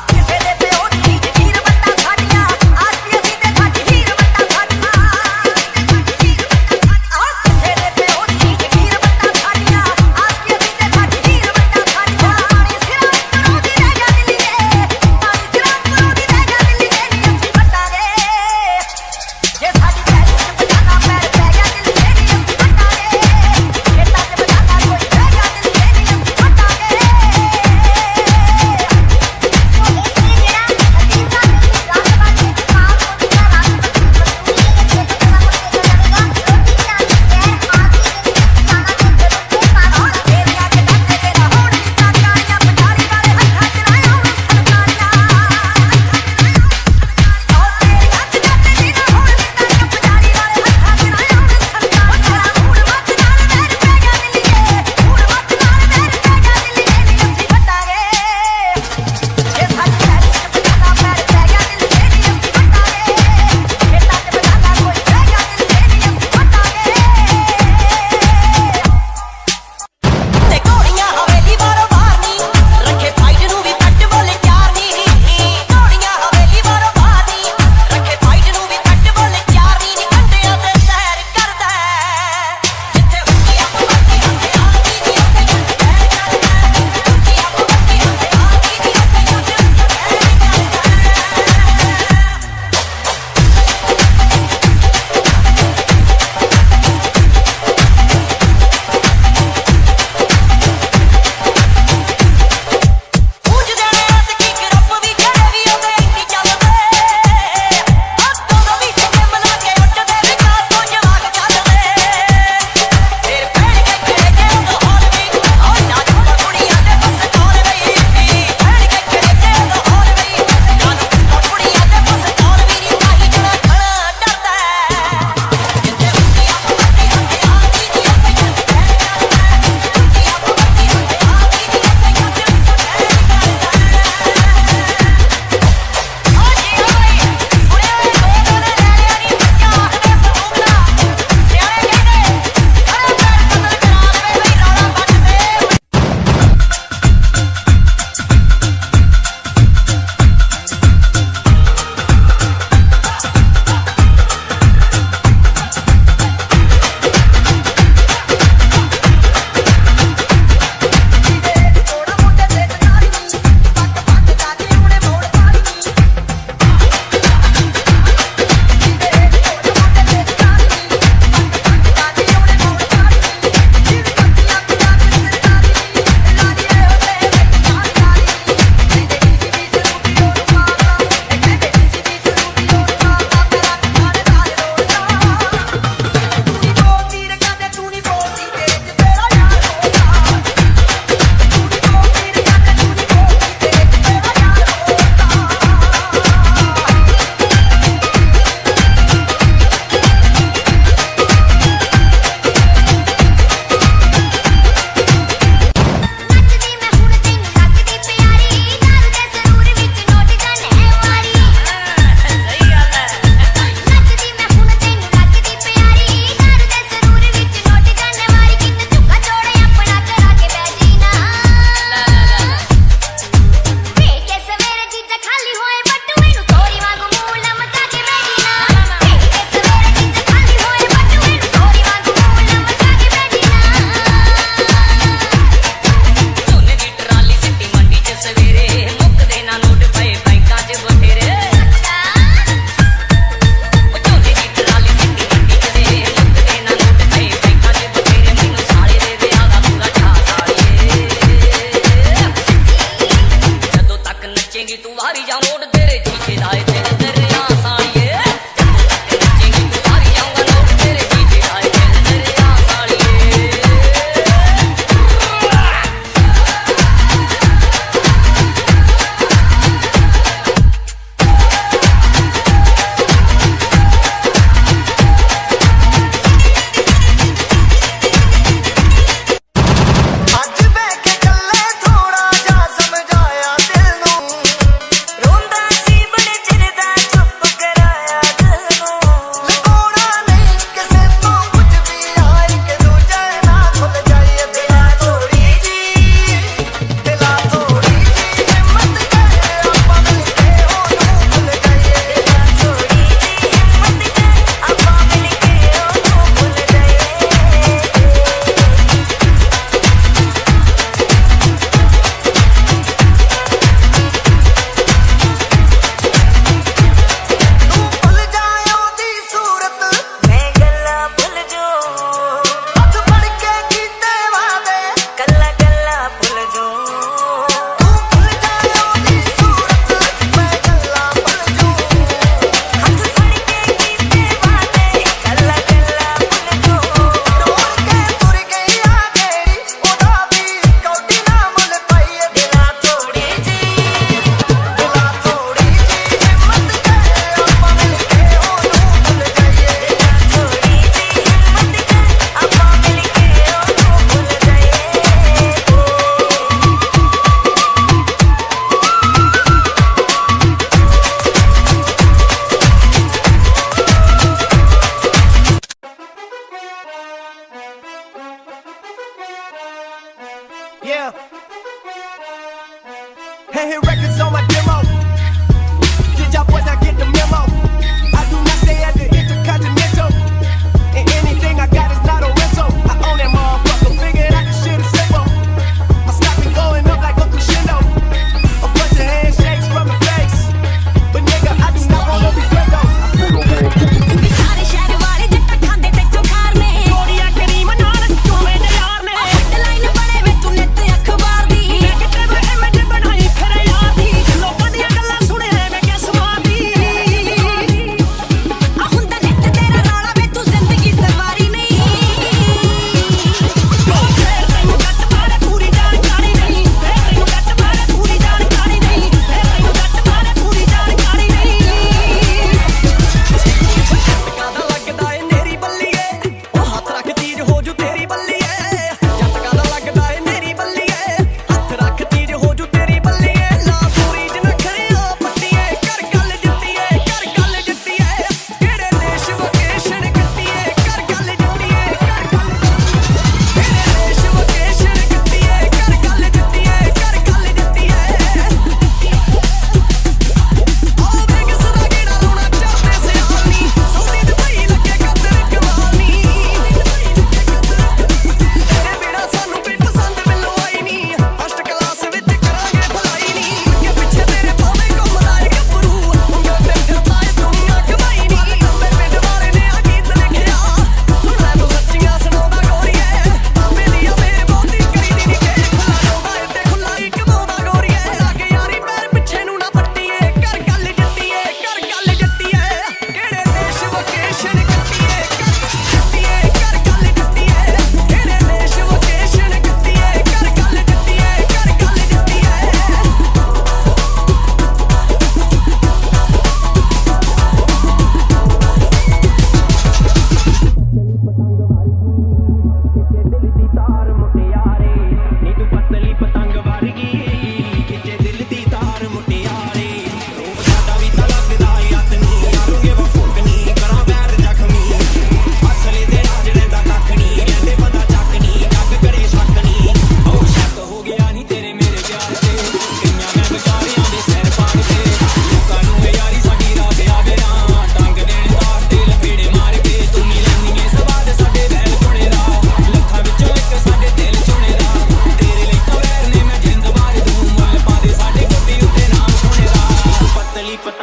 ਕਿਸੇ ਦੇ ਪਿਓ ਦੀ ਜ਼ਮੀਰ ਵੱਟਾਂਗੇ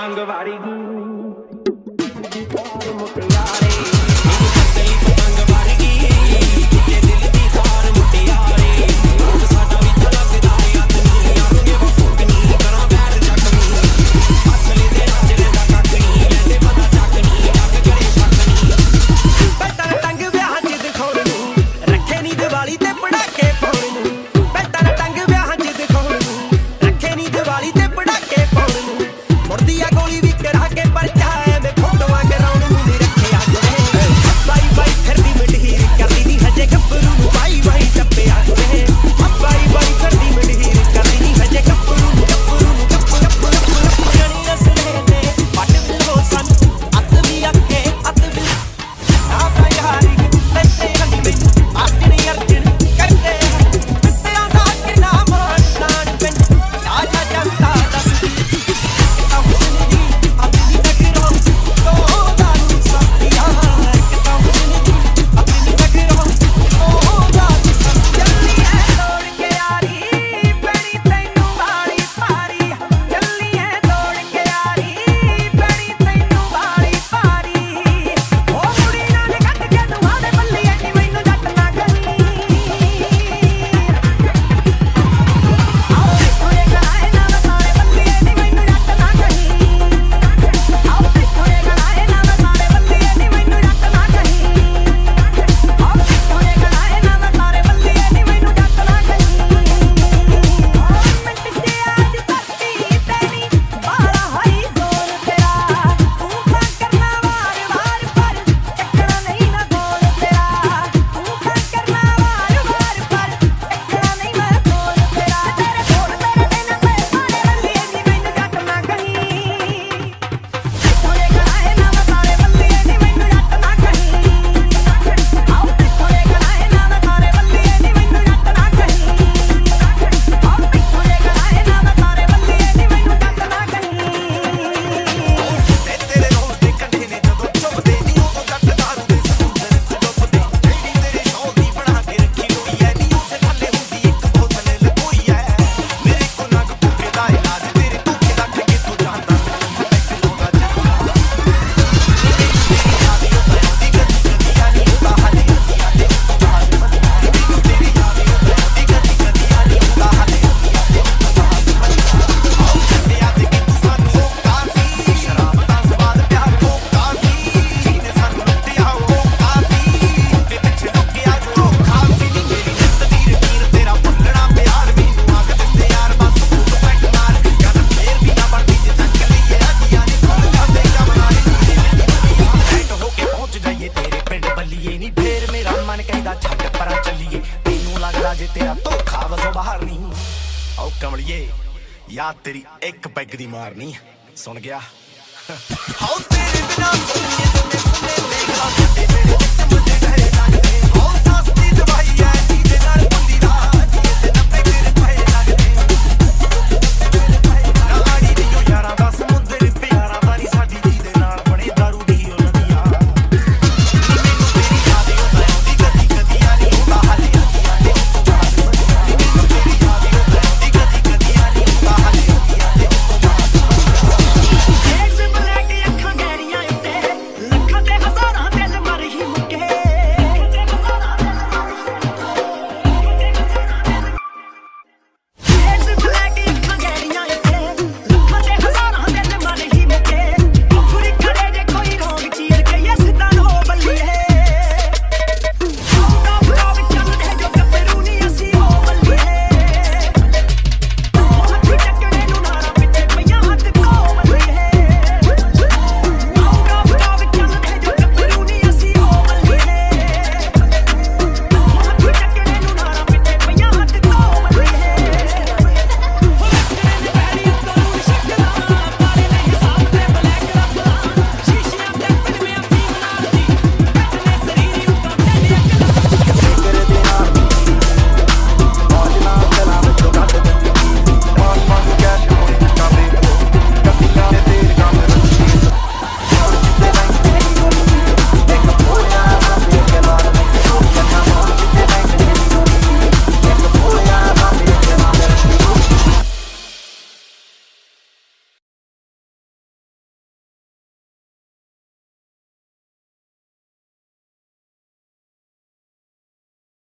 ਪਤੰਗ ਵਾਰੀ ਦੀ ਤਾਰ ਮੁਟਿਆਰੇ ਮੇਰੀ ਪਤਲੀ ਪਤੰਗ ਵਾਰੀ ਜਿੱਤੇ ਦਿਲ ਦੀ ਤਾਰ ਮੁਟਿਆਰੇ ਰੋਜ਼ ਸਾਡਾ ਵੀ ਤਾਂ ਲੱਗਦਾ ਆਦਮੀ ਆਉਂਗੇ ਵਫੂਕਨੀ ਕਰਾਂ ਬੈਠ ਜੱਟਨੀ ਅਸਲੀ ਦੇ ਰਾਜ ਲੈਂਦਾ ਕੱਕਣੀ ਲੈਂਦੇ ਪਤਾ ਚੱਕਣੀ ਜੱਗ ਕਰੇ ਸ਼ੱਕਣੀ ਬੈਠਾ ਟੰਗ ਵਿਆਹ ਚ ਦਿਖਾਉਣ ਨੂੰ ਰੱਖੇ ਨੀ ਦੀਵਾਲੀ ਤੇ ਪੜਾਕੇ ਪਾਉਣ ਨੂੰ ਬੈਠਾ ਟੰਗ ਵਿਆਹ ਚ ਦਿਖਾਉਣ ਨੂੰ ਰੱਖੇ ਨੀ ਦੀਵਾਲੀ ਤੇ ਪੜਾਕੇ ਪਾਉਣ ਨੂੰ ਮੁੜਦੀ ਆ ਗੋਲੀ ਵੀ ਕਰਾ ਕੇ ਪਰਚਾ ਐਵੇਂ ਫੋਟੋਆਂ ਕਰਾਉਣ ਨੂੰ ਨਹੀਂ ਰੱਖਿਆ ਜੁੜੇ ਬਾਈ ਬਾਈ ਫਿਰਦੀ ਮਢੀਰ ਕਰਦੀ ਨਹੀਂ ਹਜੇ ਗੱਭਰੂ ਨੂੰ ਬਾਈ ਬਾਈ ਟੱਪਿਆ ਜੁੜੇ ਬਾਈ ਬਾਈ ਫਿਰਦੀ ਮਢੀਰ ਕਰਦੀ ਨਹੀਂ ਹਜੇ ਗੱਭਰੂ ਨੂੰ ਜਣੀ ਅਸਲੇ ਦੇ ਪੱਟ ਬਿਲੋ ਸਨ ਅੱਤ ਵੀ ਅੱਗੇ ਅੱਤ ਵੀ ਨਾ ਤਾਂ ਯਾਰੀ ਲੈਤੇ ਹਨੀ ਮੈਨੂੰ ਆਖਣੀ ਅਰਜਨ ਕਰਦੇ ਪਿੱਤਿਆਂ ਦਾ ਕਿਨਾ ਮਾਣ ਨਾਨ ਪਿੰਡ ਜਾ ਜਾ ਜਾਂਦਾ ਦੱਸਦੀ ਯਾਦ ਤੇਰੀ ਇੱਕ ਪੈਗ ਦੀ ਮਾਰਨੀ ਸੁਣ ਗਿਆ ਹਾਉ ਤੇਰੇ ਬਿਨਾ